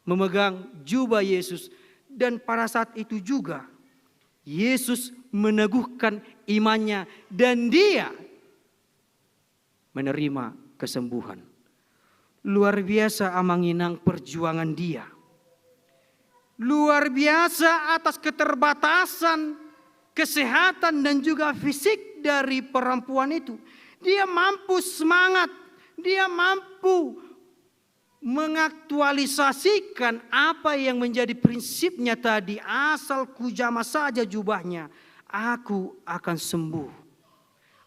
memegang jubah Yesus. Dan pada saat itu juga Yesus meneguhkan imannya. Dan dia menerima kesembuhan. Luar biasa Amanginang perjuangan dia. Luar biasa atas keterbatasan kesehatan dan juga fisik dari perempuan itu. Dia mampu semangat, dia mampu mengaktualisasikan apa yang menjadi prinsipnya tadi. Asal kujama saja jubahnya, aku akan sembuh.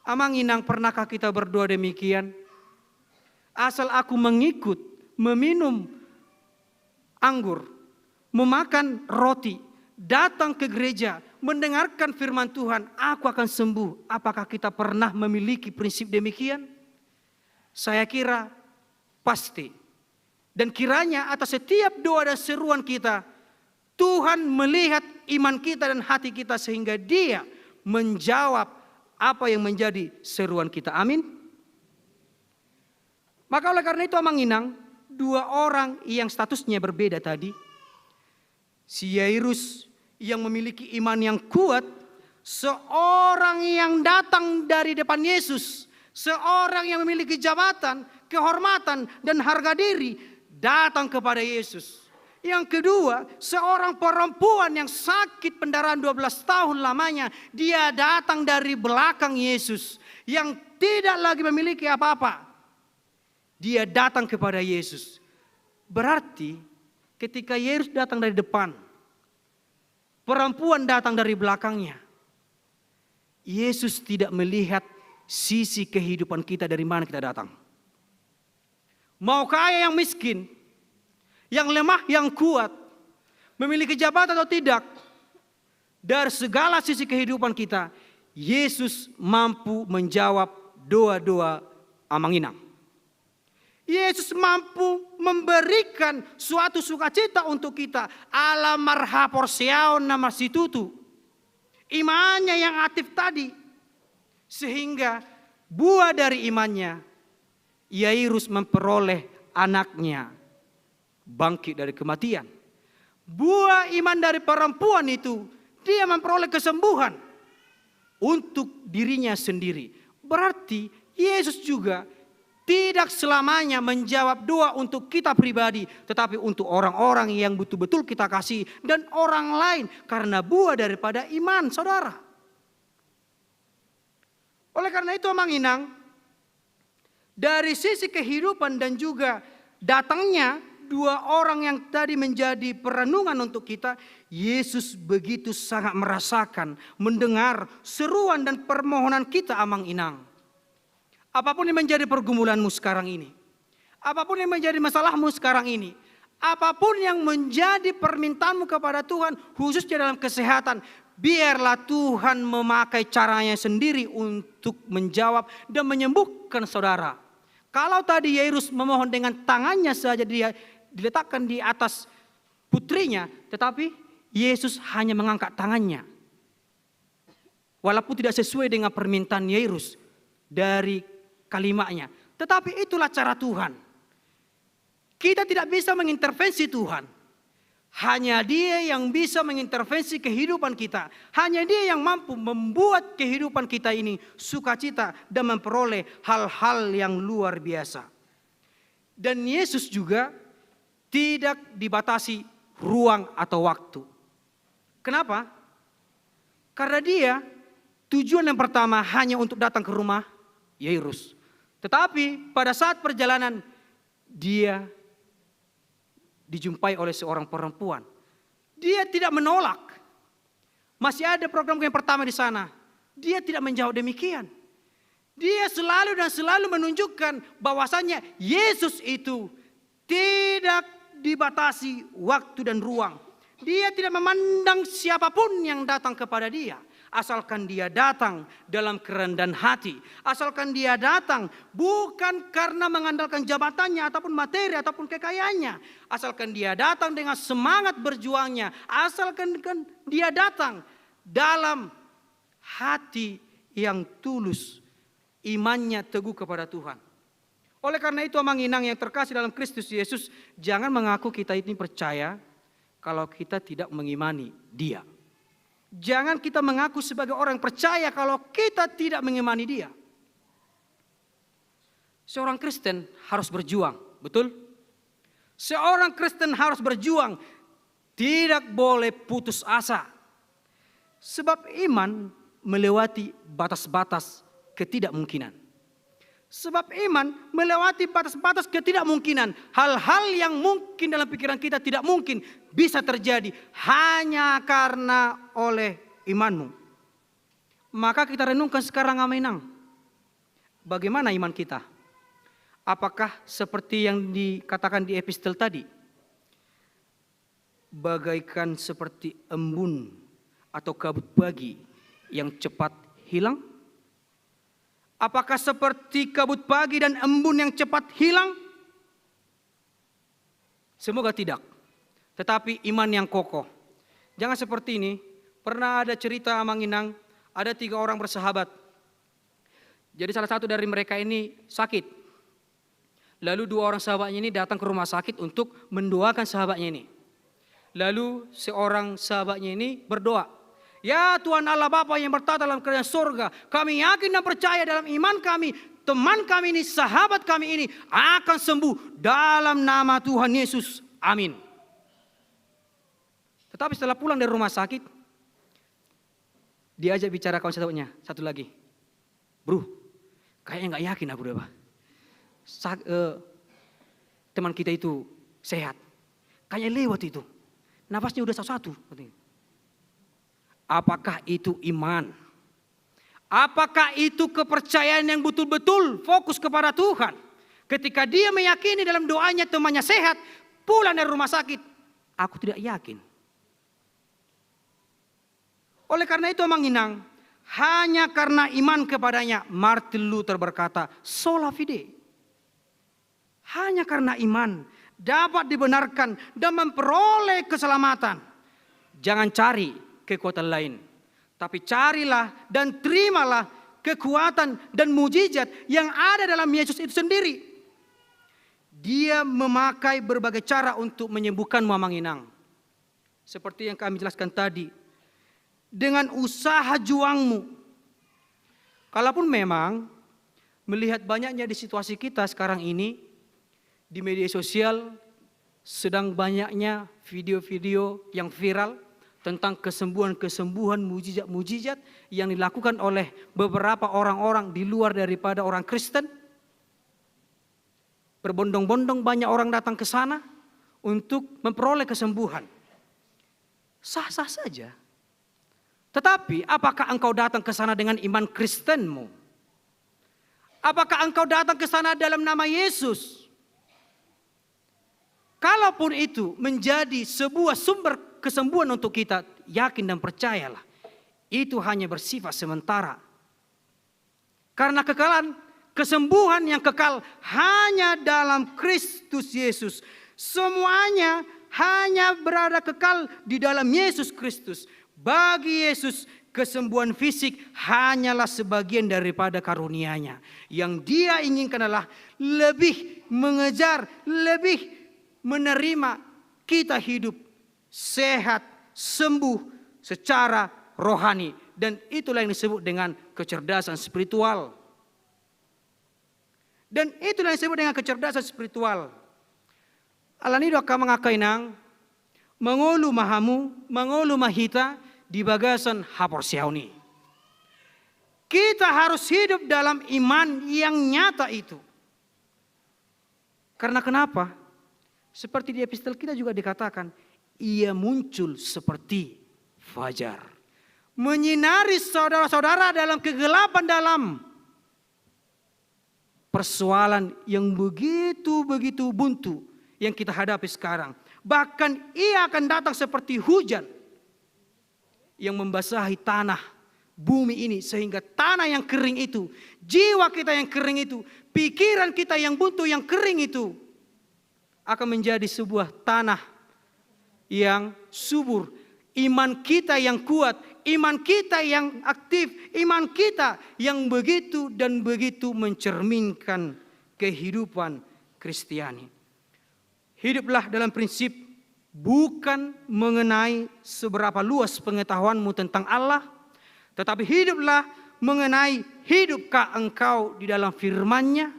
Amang Inang, pernahkah kita berdoa demikian? Asal aku mengikut, meminum anggur, memakan roti, datang ke gereja, mendengarkan firman Tuhan, aku akan sembuh. Apakah kita pernah memiliki prinsip demikian? Saya kira pasti. Dan kiranya atas setiap doa dan seruan kita, Tuhan melihat iman kita dan hati kita sehingga Dia menjawab apa yang menjadi seruan kita. Amin. Maka oleh karena itu Amang Inang, dua orang yang statusnya berbeda tadi, si Yairus yang memiliki iman yang kuat, seorang yang datang dari depan Yesus, seorang yang memiliki jabatan, kehormatan dan harga diri, datang kepada Yesus. Yang kedua, seorang perempuan yang sakit pendarahan 12 tahun lamanya, dia datang dari belakang Yesus, yang tidak lagi memiliki apa-apa. Dia datang kepada Yesus. Berarti ketika Yesus datang dari depan, perempuan datang dari belakangnya, Yesus tidak melihat sisi kehidupan kita dari mana kita datang. Mau kaya yang miskin, yang lemah yang kuat, memiliki jabatan atau tidak, dari segala sisi kehidupan kita, Yesus mampu menjawab doa-doa Amang Inang. Yesus mampu memberikan suatu sukacita untuk kita. Ala marha porsiaon nama situtu. Imannya yang aktif tadi. Sehingga buah dari imannya, Yairus memperoleh anaknya bangkit dari kematian. Buah iman dari perempuan itu, dia memperoleh kesembuhan untuk dirinya sendiri. Berarti Yesus juga tidak selamanya menjawab doa untuk kita pribadi, tetapi untuk orang-orang yang betul-betul kita kasih dan orang lain, karena buah daripada iman saudara. Oleh karena itu Amang Inang, dari sisi kehidupan dan juga datangnya dua orang yang tadi menjadi perenungan untuk kita, Yesus begitu sangat merasakan, mendengar seruan dan permohonan kita Amang Inang. Apapun yang menjadi pergumulanmu sekarang ini, apapun yang menjadi masalahmu sekarang ini, apapun yang menjadi permintaanmu kepada Tuhan, khususnya dalam kesehatan, biarlah Tuhan memakai caranya sendiri untuk menjawab dan menyembuhkan saudara. Kalau tadi Yairus memohon dengan tangannya saja dia diletakkan di atas putrinya, tetapi Yesus hanya mengangkat tangannya. Walaupun tidak sesuai dengan permintaan Yairus dari kalimatnya, tetapi itulah cara Tuhan. Kita tidak bisa mengintervensi Tuhan. Hanya Dia yang bisa mengintervensi kehidupan kita. Hanya Dia yang mampu membuat kehidupan kita ini sukacita dan memperoleh hal-hal yang luar biasa. Dan Yesus juga tidak dibatasi ruang atau waktu. Kenapa? Karena Dia tujuan yang pertama hanya untuk datang ke rumah Yairus. Tetapi pada saat perjalanan dia dijumpai oleh seorang perempuan. Dia tidak menolak. Masih ada program yang pertama di sana. Dia tidak menjawab demikian. Dia selalu dan selalu menunjukkan bahwasannya Yesus itu tidak dibatasi waktu dan ruang. Dia tidak memandang siapapun yang datang kepada dia. Asalkan dia datang dalam kerendahan hati. Asalkan dia datang bukan karena mengandalkan jabatannya ataupun materi ataupun kekayaannya. Asalkan dia datang dengan semangat berjuangnya. Asalkan dia datang dalam hati yang tulus. Imannya teguh kepada Tuhan. Oleh karena itu Amang Inang yang terkasih dalam Kristus Yesus, jangan mengaku kita ini percaya kalau kita tidak mengimani Dia. Jangan kita mengaku sebagai orang percaya kalau kita tidak mengimani Dia. Seorang Kristen harus berjuang, betul? Seorang Kristen harus berjuang, tidak boleh putus asa. Sebab iman melewati batas-batas ketidakmungkinan. Sebab iman melewati batas-batas ketidakmungkinan. Hal-hal yang mungkin dalam pikiran kita tidak mungkin bisa terjadi hanya karena oleh imanmu. Maka kita renungkan sekarang Aminang. Bagaimana iman kita? Apakah seperti yang dikatakan di epistel tadi? Bagaikan seperti embun atau kabut pagi yang cepat hilang? Apakah seperti kabut pagi dan embun yang cepat hilang? Semoga tidak. Tetapi iman yang kokoh. Jangan seperti ini. Pernah ada cerita Aminang, ada 3 orang bersahabat. Jadi salah satu dari mereka ini sakit. Lalu 2 orang sahabatnya ini datang ke rumah sakit untuk mendoakan sahabatnya ini. Lalu seorang sahabatnya ini berdoa. Ya Tuhan Allah Bapa yang bertata dalam kerajaan surga, kami yakin dan percaya dalam iman kami, teman kami ini, sahabat kami ini akan sembuh dalam nama Tuhan Yesus. Amin. Tetapi setelah pulang dari rumah sakit, diajak bicara kawan sahabatnya, satu lagi. Bro, kayaknya gak yakin aku deh, Pak. Teman kita itu sehat. Kayaknya lewat itu. Nafasnya udah satu-satu. Apakah itu iman? Apakah itu kepercayaan yang betul-betul fokus kepada Tuhan? Ketika dia meyakini dalam doanya temannya sehat, pulang dari rumah sakit. Aku tidak yakin. Oleh karena itu Aminang, hanya karena iman kepadanya, Martin Luther berkata, sola fide. Hanya karena iman dapat dibenarkan dan memperoleh keselamatan. Jangan cari kekuatan lain, tapi carilah dan terimalah kekuatan dan mujizat yang ada dalam Yesus itu sendiri. Dia memakai berbagai cara untuk menyembuhkanmu Aminang. Seperti yang kami jelaskan tadi, dengan usaha juangmu. Kalaupun memang melihat banyaknya di situasi kita sekarang ini, di media sosial sedang banyaknya video-video yang viral tentang kesembuhan-kesembuhan, mujizat-mujizat yang dilakukan oleh beberapa orang-orang di luar daripada orang Kristen. Berbondong-bondong banyak orang datang ke sana untuk memperoleh kesembuhan. Sah-sah saja. Tetapi apakah engkau datang ke sana dengan iman Kristenmu? Apakah engkau datang ke sana dalam nama Yesus? Kalaupun itu menjadi sebuah sumber kesembuhan untuk kita, yakin dan percayalah, itu hanya bersifat sementara. Karena kekalan, kesembuhan yang kekal hanya dalam Kristus Yesus. Semuanya hanya berada kekal di dalam Yesus Kristus. Bagi Yesus, kesembuhan fisik hanyalah sebagian daripada karunia-Nya. Yang Dia inginkan adalah lebih mengejar, lebih menerima kita hidup sehat, sembuh secara rohani. Dan itulah yang disebut dengan kecerdasan spiritual. Dan itulah yang disebut dengan kecerdasan spiritual. Alanido akan mengakainang, mengulu mahamu, mengulu mahita, di bagasan hapor siauni. Kita harus hidup dalam iman yang nyata itu. Karena kenapa? Seperti di epistel kita juga dikatakan, ia muncul seperti fajar. Menyinari saudara-saudara dalam kegelapan dalam persoalan yang begitu buntu yang kita hadapi sekarang. Bahkan ia akan datang seperti hujan yang membasahi tanah bumi ini, sehingga tanah yang kering itu, jiwa kita yang kering itu, pikiran kita yang buntu yang kering itu akan menjadi sebuah tanah yang subur. Iman kita yang kuat, iman kita yang aktif, iman kita yang begitu dan begitu mencerminkan kehidupan Kristiani. Hiduplah dalam prinsip bukan mengenai seberapa luas pengetahuanmu tentang Allah, tetapi hiduplah mengenai hidupkah engkau di dalam firman-Nya.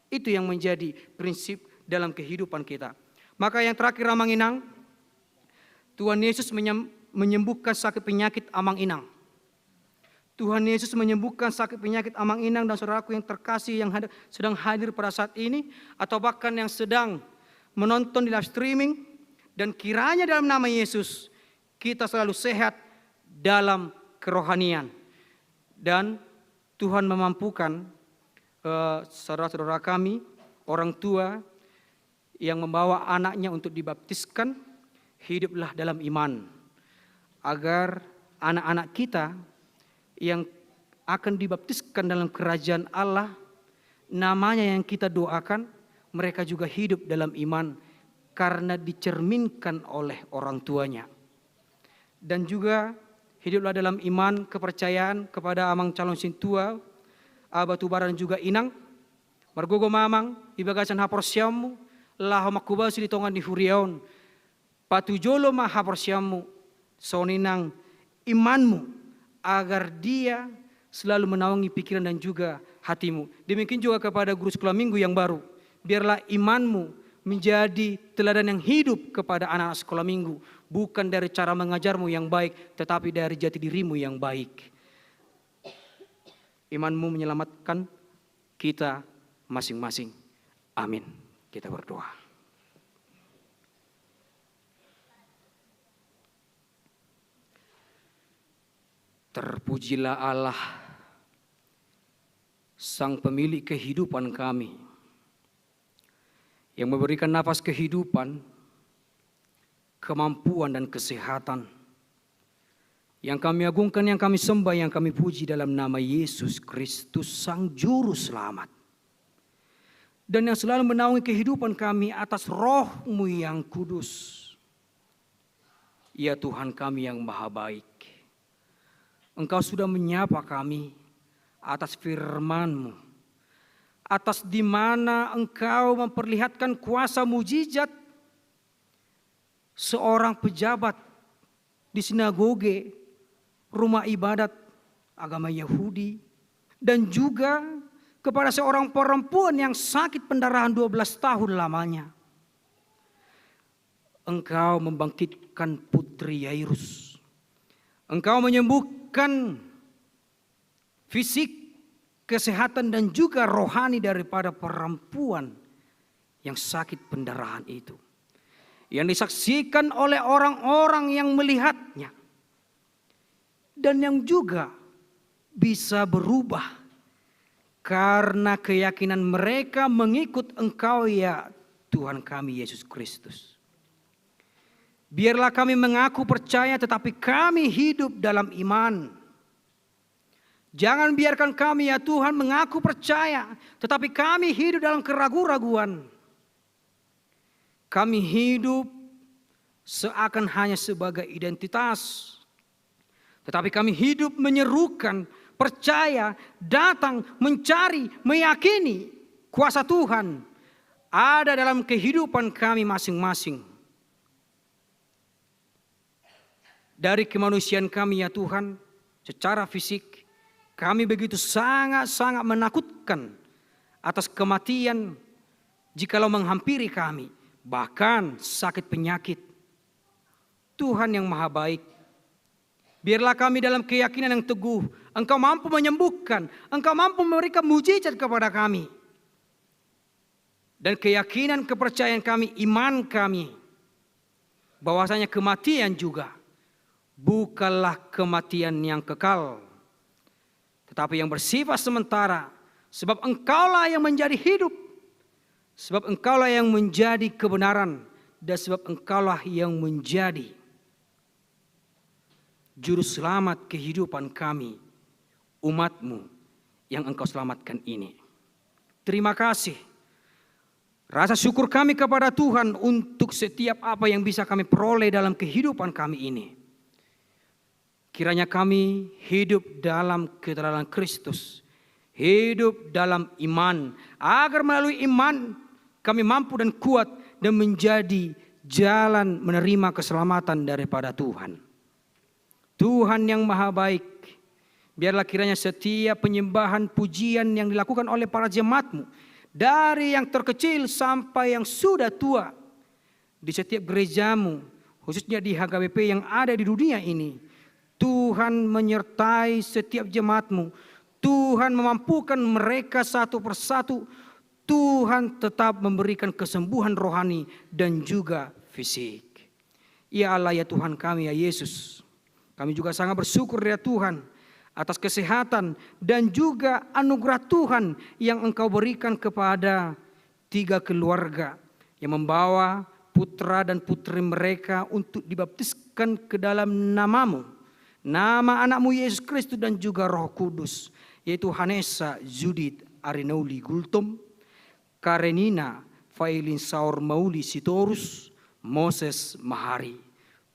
Itu yang menjadi prinsip dalam kehidupan kita. Maka yang terakhir Amang Inang, Tuhan Yesus menyembuhkan sakit penyakit Amang Inang. Tuhan Yesus menyembuhkan sakit penyakit amang inang dan saudaraku yang terkasih yang sedang hadir pada saat ini, atau bahkan yang sedang menonton di live streaming. Dan kiranya dalam nama Yesus kita selalu sehat dalam kerohanian. Dan Tuhan memampukan saudara-saudara kami, orang tua yang membawa anaknya untuk dibaptiskan, hiduplah dalam iman. Agar anak-anak kita yang akan dibaptiskan dalam kerajaan Allah, namanya yang kita doakan, mereka juga hidup dalam iman karena dicerminkan oleh orang tuanya. Dan juga hiduplah dalam iman kepercayaan kepada amang calon sintua, abatu baran juga inang, margogo mamang, ibagasan haporsyamu, laho makubasi ditongan di huriaon, patujolo ma haporsyamu, soninang imanmu, agar dia selalu menaungi pikiran dan juga hatimu. Demikian juga kepada guru sekolah minggu yang baru. Biarlah imanmu menjadi teladan yang hidup kepada anak-anak sekolah minggu. Bukan dari cara mengajarmu yang baik, tetapi dari jati dirimu yang baik. Imanmu menyelamatkan kita masing-masing. Amin. Kita berdoa. Terpujilah Allah, Sang Pemilik kehidupan kami, yang memberikan nafas kehidupan, kemampuan dan kesehatan, yang kami agungkan, yang kami sembah, yang kami puji dalam nama Yesus Kristus, Sang Juru Selamat, dan yang selalu menaungi kehidupan kami atas Roh-Mu yang kudus. Ya Tuhan kami yang maha baik, Engkau sudah menyapa kami atas firman-Mu, atas di mana Engkau memperlihatkan kuasa mujizat seorang pejabat di sinagoge, rumah ibadat agama Yahudi, dan juga kepada seorang perempuan yang sakit pendarahan 12 tahun lamanya. Engkau membangkitkan putri Yairus. Engkau menyembuhkan fisik, kesehatan dan juga rohani daripada perempuan yang sakit pendarahan itu, yang disaksikan oleh orang-orang yang melihatnya, dan yang juga bisa berubah karena keyakinan mereka mengikut Engkau, ya Tuhan kami Yesus Kristus. Biarlah kami mengaku percaya tetapi kami hidup dalam iman. Jangan biarkan kami ya Tuhan mengaku percaya tetapi kami hidup dalam keraguan-raguan. Kami hidup seakan hanya sebagai identitas. Tetapi kami hidup menyerukan, percaya, datang, mencari, meyakini kuasa Tuhan ada dalam kehidupan kami masing-masing. Dari kemanusiaan kami ya Tuhan, secara fisik kami begitu sangat-sangat menakutkan atas kematian jikalau menghampiri kami, bahkan sakit penyakit. Tuhan yang maha baik, biarlah kami dalam keyakinan yang teguh, Engkau mampu menyembuhkan, Engkau mampu memberikan mujizat kepada kami. Dan keyakinan kepercayaan kami, iman kami, bahwasanya kematian juga bukanlah kematian yang kekal, tetapi yang bersifat sementara. Sebab Engkaulah yang menjadi hidup, sebab Engkaulah yang menjadi kebenaran, dan sebab Engkaulah yang menjadi Juru Selamat kehidupan kami, umat-Mu yang Engkau selamatkan ini. Terima kasih. Rasa syukur kami kepada Tuhan untuk setiap apa yang bisa kami peroleh dalam kehidupan kami ini. Kiranya kami hidup dalam keterangan Kristus, hidup dalam iman, agar melalui iman kami mampu dan kuat dan menjadi jalan menerima keselamatan daripada Tuhan. Tuhan yang maha baik, biarlah kiranya setiap penyembahan pujian yang dilakukan oleh para jemaat-Mu, dari yang terkecil sampai yang sudah tua, di setiap gereja-Mu, khususnya di HKBP yang ada di dunia ini, Tuhan menyertai setiap jemaat-Mu. Tuhan memampukan mereka satu persatu. Tuhan tetap memberikan kesembuhan rohani dan juga fisik. Ya Allah, ya Tuhan kami, ya Yesus. Kami juga sangat bersyukur ya Tuhan atas kesehatan dan juga anugerah Tuhan yang Engkau berikan kepada 3 keluarga yang membawa putra dan putri mereka untuk dibaptiskan ke dalam nama-Mu. Nama anak-Mu Yesus Kristus dan juga Roh Kudus, yaitu Hanesa Judith Arinauli Gultom, Karenina Failin Saur Mauli Sitorus, Moses Mahari.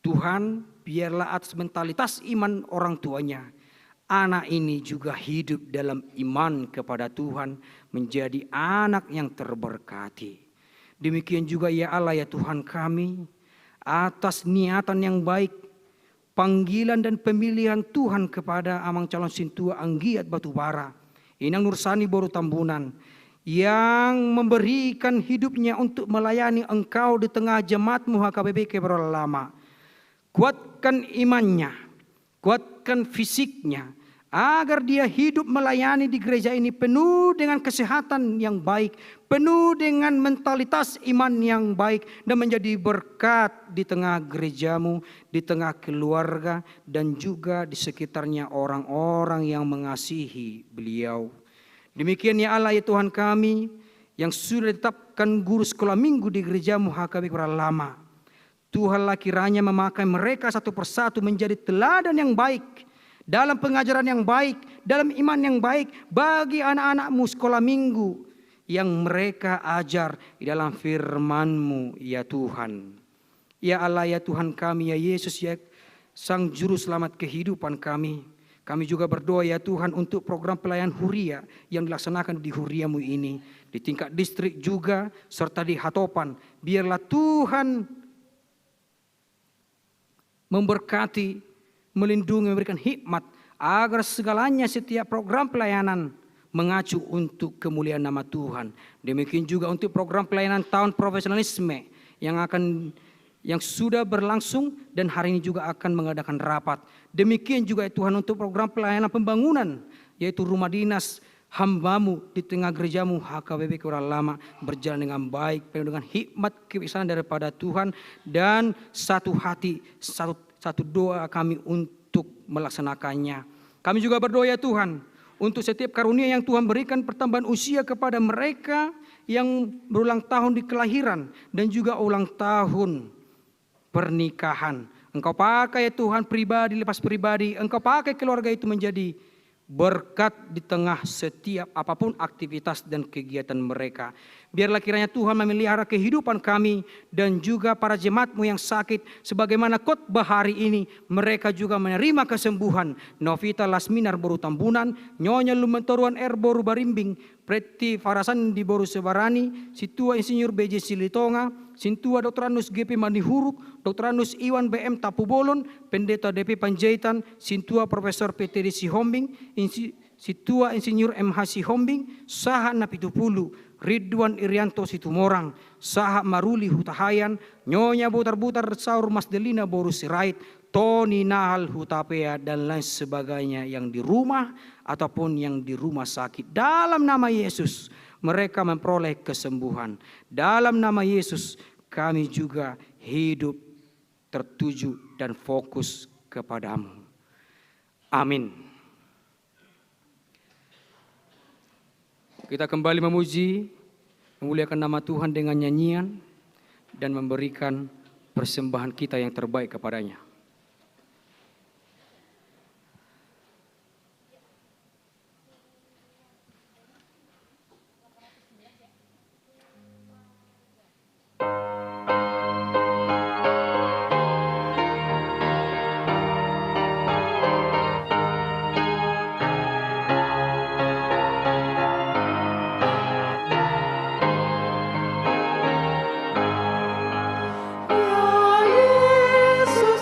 Tuhan, biarlah atas mentalitas iman orang tuanya, anak ini juga hidup dalam iman kepada Tuhan, menjadi anak yang terberkati. Demikian juga ya Allah ya Tuhan kami, atas niatan yang baik, panggilan dan pemilihan Tuhan kepada Amang Calon Sintua Anggiat Batubara, Inang Nursani Boru Tambunan, yang memberikan hidupnya untuk melayani Engkau di tengah jemaat-Mu HKBP Kebayoran Lama. Kuatkan imannya, kuatkan fisiknya, agar dia hidup melayani di gereja ini penuh dengan kesehatan yang baik, penuh dengan mentalitas iman yang baik, dan menjadi berkat di tengah gereja-Mu, di tengah keluarga, dan juga di sekitarnya orang-orang yang mengasihi beliau. Demikian ya Allah ya Tuhan kami, yang sudah ditetapkan guru sekolah minggu di gereja-Mu HKBP Kebayoran Lama. Tuhanlah kiranya memakai mereka satu persatu menjadi teladan yang baik, dalam pengajaran yang baik, dalam iman yang baik bagi anak-anak-Mu sekolah minggu yang mereka ajar di dalam firman-Mu ya Tuhan. Ya Allah ya Tuhan kami, ya Yesus ya Sang Juru Selamat kehidupan kami. Kami juga berdoa ya Tuhan untuk program pelayanan Huria yang dilaksanakan di Huria-Mu ini, di tingkat distrik juga serta di Hatopan. Biarlah Tuhan memberkati, melindungi, memberikan hikmat agar segalanya setiap program pelayanan mengacu untuk kemuliaan nama Tuhan. Demikian juga untuk program pelayanan tahun profesionalisme yang sudah berlangsung dan hari ini juga akan mengadakan rapat. Demikian juga Tuhan untuk program pelayanan pembangunan, yaitu rumah dinas hamba-Mu di tengah gereja-Mu HKBP Kebayoran Lama berjalan dengan baik, penuh dengan hikmat kebijaksanaan daripada Tuhan, dan satu hati, satu doa kami untuk melaksanakannya. Kami juga berdoa ya Tuhan untuk setiap karunia yang Tuhan berikan pertambahan usia kepada mereka yang berulang tahun di kelahiran dan juga ulang tahun pernikahan. Engkau pakai ya Tuhan pribadi lepas pribadi, Engkau pakai keluarga itu menjadi berkat di tengah setiap apapun aktivitas dan kegiatan mereka. Biarlah kiranya Tuhan memelihara kehidupan kami dan juga para jemaat-Mu yang sakit. Sebagaimana khotbah hari ini, mereka juga menerima kesembuhan. Novita Lasminar Boru Tambunan, Nyonya Lumentoruan Boru Barimbing, Preti Farasan di Boru Sebarani, Situa Insinyur BJ Silitonga, Sintua Dr. Anus GP Mandihuruk, Dr. Anus Iwan BM Tapubolon, Pendeta DP Panjaitan, Sintua Profesor PTD Sihombing, Situa Insinyur MH Sihombing, Saha Napitupulu, Ridwan Irianto Situmorang, Saha Maruli Hutahayan, Nyonya Butar-Butar Saur Mas Delina Boru Sirait, Tony Nahal Hutapea, dan lain sebagainya yang di rumah ataupun yang di rumah sakit. Dalam nama Yesus mereka memperoleh kesembuhan. Dalam nama Yesus kami juga hidup tertuju dan fokus kepadamu. Amin. Kita kembali memuji, memuliakan nama Tuhan dengan nyanyian dan memberikan persembahan kita yang terbaik kepadanya. Ya Yesus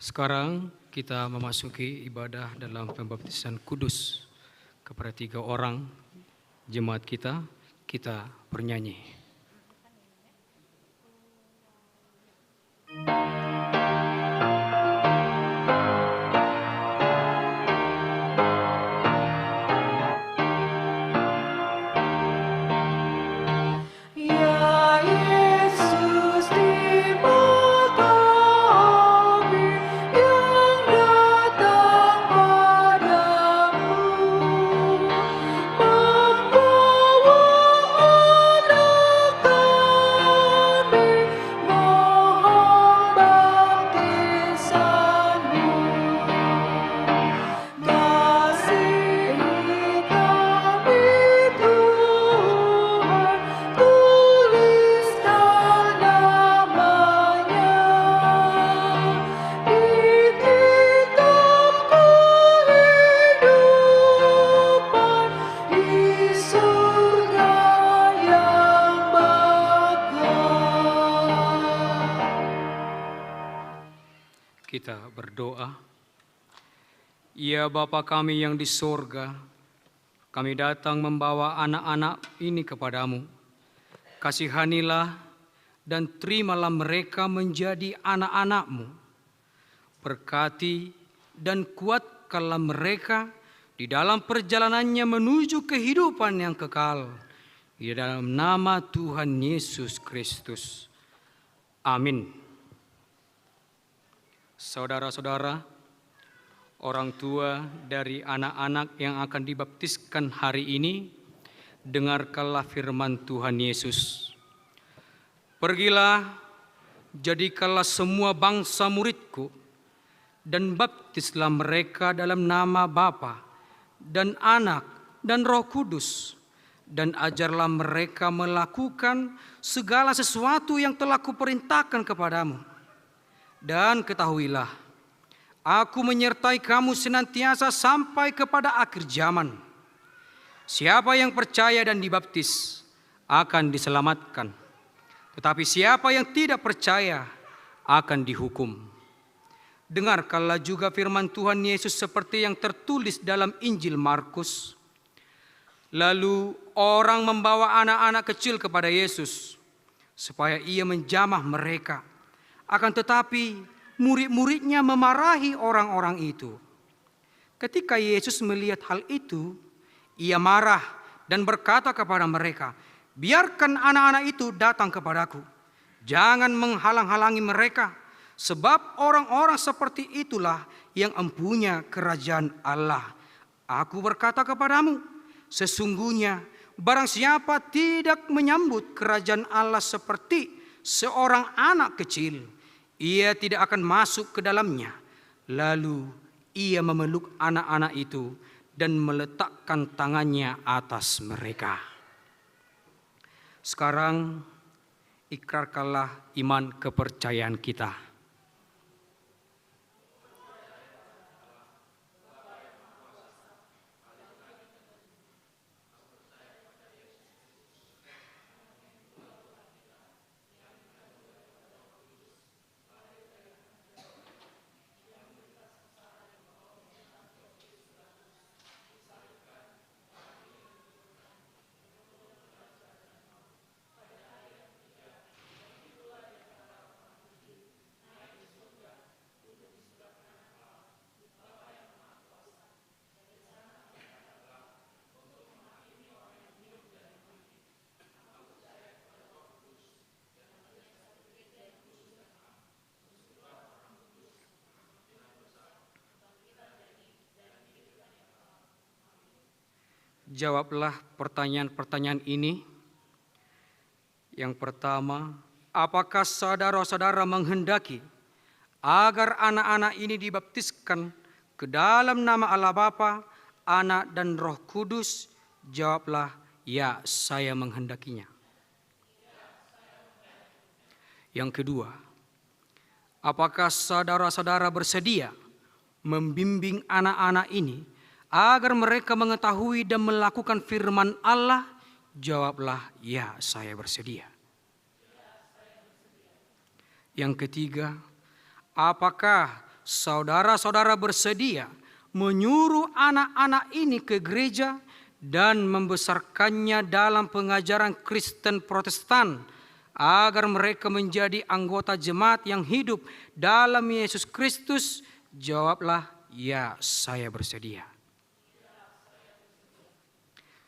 Sekarang kita memasuki ibadah dalam pembaptisan kudus kepada 3 orang jemaat kita bernyanyi. Kita berdoa. Ya Bapa kami yang di sorga, kami datang membawa anak-anak ini kepadamu. Kasihanilah dan terimalah mereka menjadi anak-anak-Mu. Berkati dan kuatkanlah mereka di dalam perjalanannya menuju kehidupan yang kekal. Di dalam nama Tuhan Yesus Kristus. Amin. Saudara-saudara, orang tua dari anak-anak yang akan dibaptiskan hari ini, dengarkanlah firman Tuhan Yesus. Pergilah, jadikanlah semua bangsa muridku, dan baptislah mereka dalam nama Bapa dan Anak dan Roh Kudus, dan ajarlah mereka melakukan segala sesuatu yang telah kuperintahkan kepadamu. Dan ketahuilah, aku menyertai kamu senantiasa sampai kepada akhir zaman. Siapa yang percaya dan dibaptis akan diselamatkan, tetapi siapa yang tidak percaya akan dihukum. Dengarkanlah juga firman Tuhan Yesus seperti yang tertulis dalam Injil Markus. Lalu orang membawa anak-anak kecil kepada Yesus supaya ia menjamah mereka. Akan tetapi murid-muridnya memarahi orang-orang itu. Ketika Yesus melihat hal itu, ia marah dan berkata kepada mereka, "Biarkan anak-anak itu datang kepadaku. Jangan menghalang-halangi mereka, sebab orang-orang seperti itulah yang empunya kerajaan Allah. Aku berkata kepadamu, sesungguhnya barang siapa tidak menyambut kerajaan Allah seperti seorang anak kecil, ia tidak akan masuk ke dalamnya." Lalu ia memeluk anak-anak itu dan meletakkan tangannya atas mereka. Sekarang ikrarkanlah iman kepercayaan kita. Jawablah pertanyaan-pertanyaan ini. Yang pertama, apakah saudara-saudara menghendaki agar anak-anak ini dibaptiskan ke dalam nama Allah Bapa, Anak dan Roh Kudus? Jawablah, ya, saya menghendakinya. Yang kedua, apakah saudara-saudara bersedia membimbing anak-anak ini agar mereka mengetahui dan melakukan firman Allah? Jawablah, ya, saya bersedia. Yang ketiga, apakah saudara-saudara bersedia menyuruh anak-anak ini ke gereja dan membesarkannya dalam pengajaran Kristen Protestan agar mereka menjadi anggota jemaat yang hidup dalam Yesus Kristus? Jawablah, ya, saya bersedia.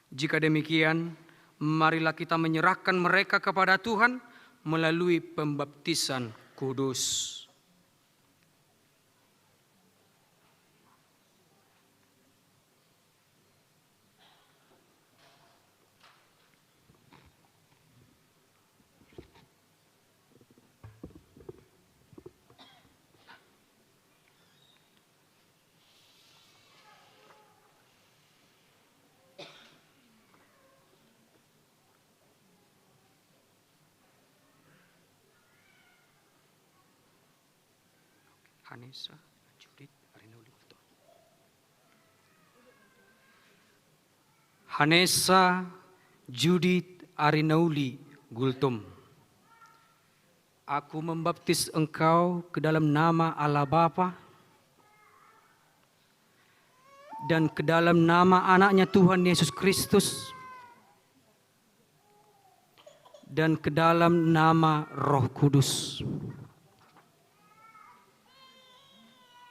Jika demikian, marilah kita menyerahkan mereka kepada Tuhan melalui pembaptisan kudus. Hanesa, Judith, Arinauli Gultom. Hanesa, Judith, Arinauli Gultom. Aku membaptis engkau ke dalam nama Allah Bapa dan ke dalam nama anaknya Tuhan Yesus Kristus dan ke dalam nama Roh Kudus.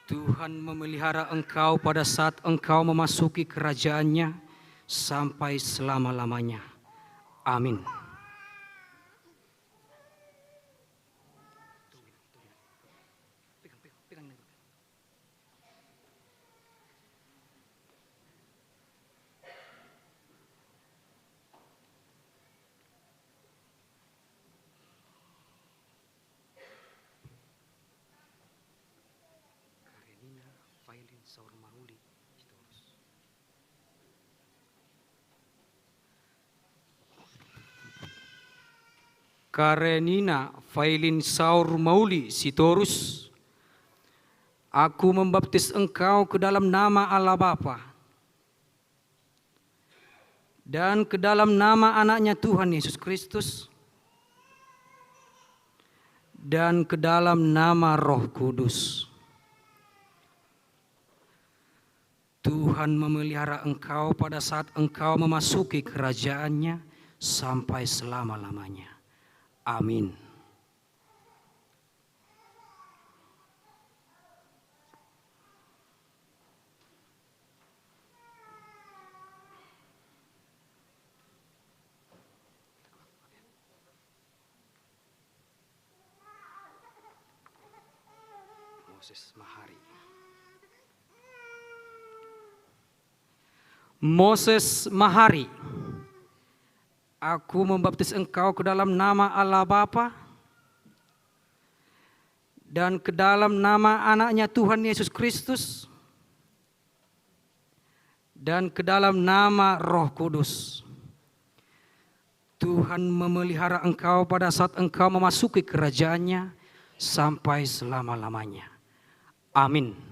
Tuhan memelihara engkau pada saat engkau memasuki kerajaan-Nya sampai selama-lamanya. Amin. Karenina Failin Saur Mauli Sitorus, aku membaptis engkau ke dalam nama Allah Bapa dan ke dalam nama anaknya Tuhan Yesus Kristus dan ke dalam nama Roh Kudus. Tuhan memelihara engkau pada saat engkau memasuki kerajaan-Nya sampai selama-lamanya. Amin. Moses Mahari. Moses Mahari. Aku membaptis engkau ke dalam nama Allah Bapa dan ke dalam nama anaknya Tuhan Yesus Kristus dan ke dalam nama Roh Kudus. Tuhan memelihara engkau pada saat engkau memasuki kerajaan-Nya sampai selama-lamanya. Amin.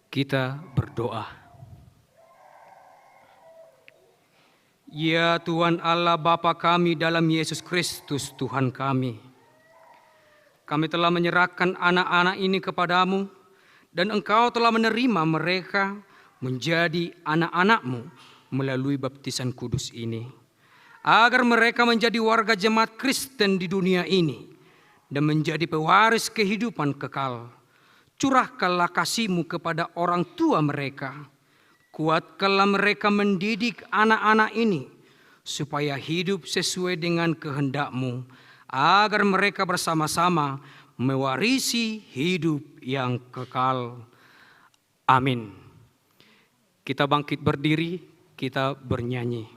Kita berdoa. Ya Tuhan Allah Bapa kami dalam Yesus Kristus Tuhan kami telah menyerahkan anak-anak ini kepadamu dan Engkau telah menerima mereka menjadi anak-anak-Mu melalui baptisan kudus ini, agar mereka menjadi warga jemaat Kristen di dunia ini dan menjadi pewaris kehidupan kekal. Curahkanlah kasih-Mu kepada orang tua mereka. Kuatkanlah mereka mendidik anak-anak ini supaya hidup sesuai dengan kehendak-Mu, agar mereka bersama-sama mewarisi hidup yang kekal. Amin. Kita bangkit berdiri, kita bernyanyi.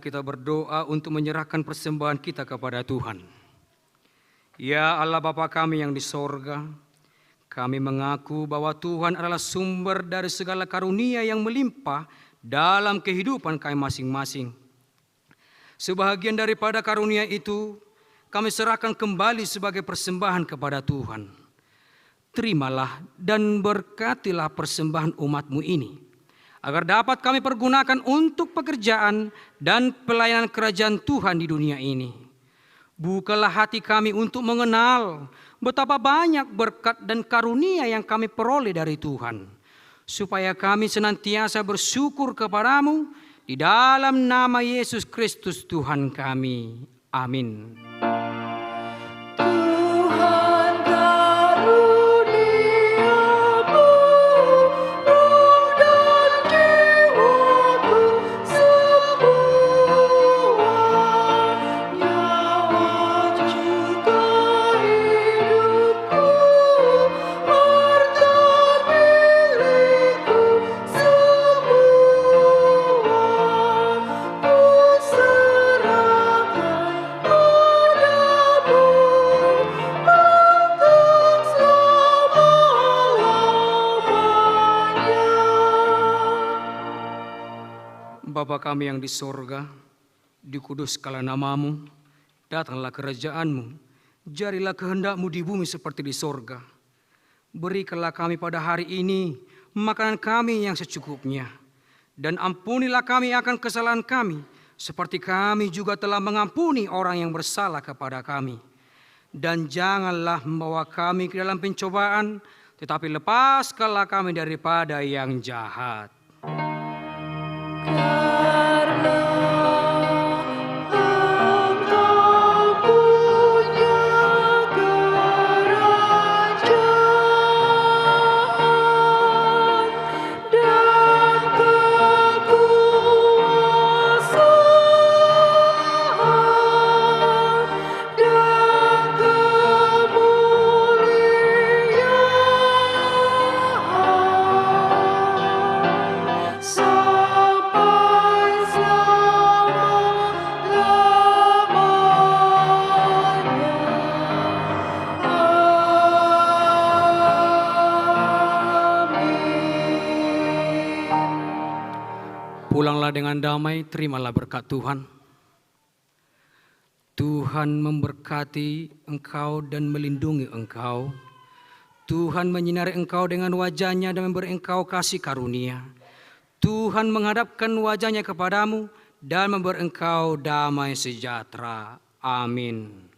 Marilah kita berdoa untuk menyerahkan persembahan kita kepada Tuhan. Ya Allah Bapa kami yang di sorga, kami mengaku bahwa Tuhan adalah sumber dari segala karunia yang melimpah dalam kehidupan kami masing-masing. Sebahagian daripada karunia itu kami serahkan kembali sebagai persembahan kepada Tuhan. Terimalah dan berkatilah persembahan umat-Mu ini, agar dapat kami pergunakan untuk pekerjaan dan pelayanan kerajaan Tuhan di dunia ini. Bukalah hati kami untuk mengenal betapa banyak berkat dan karunia yang kami peroleh dari Tuhan, supaya kami senantiasa bersyukur kepadamu di dalam nama Yesus Kristus Tuhan kami. Amin. Bapa kami yang di sorga, dikuduskanlah namamu, datanglah kerajaanmu, jadilah kehendak-Mu di bumi seperti di sorga. Berikanlah kami pada hari ini makanan kami yang secukupnya, dan ampunilah kami akan kesalahan kami, seperti kami juga telah mengampuni orang yang bersalah kepada kami. Dan janganlah membawa kami ke dalam pencobaan, tetapi lepaskanlah kami daripada yang jahat. Pulanglah dengan damai, terimalah berkat Tuhan. Tuhan memberkati engkau dan melindungi engkau. Tuhan menyinari engkau dengan wajah-Nya dan memberi engkau kasih karunia. Tuhan menghadapkan wajah-Nya kepadamu dan memberi engkau damai sejahtera. Amin.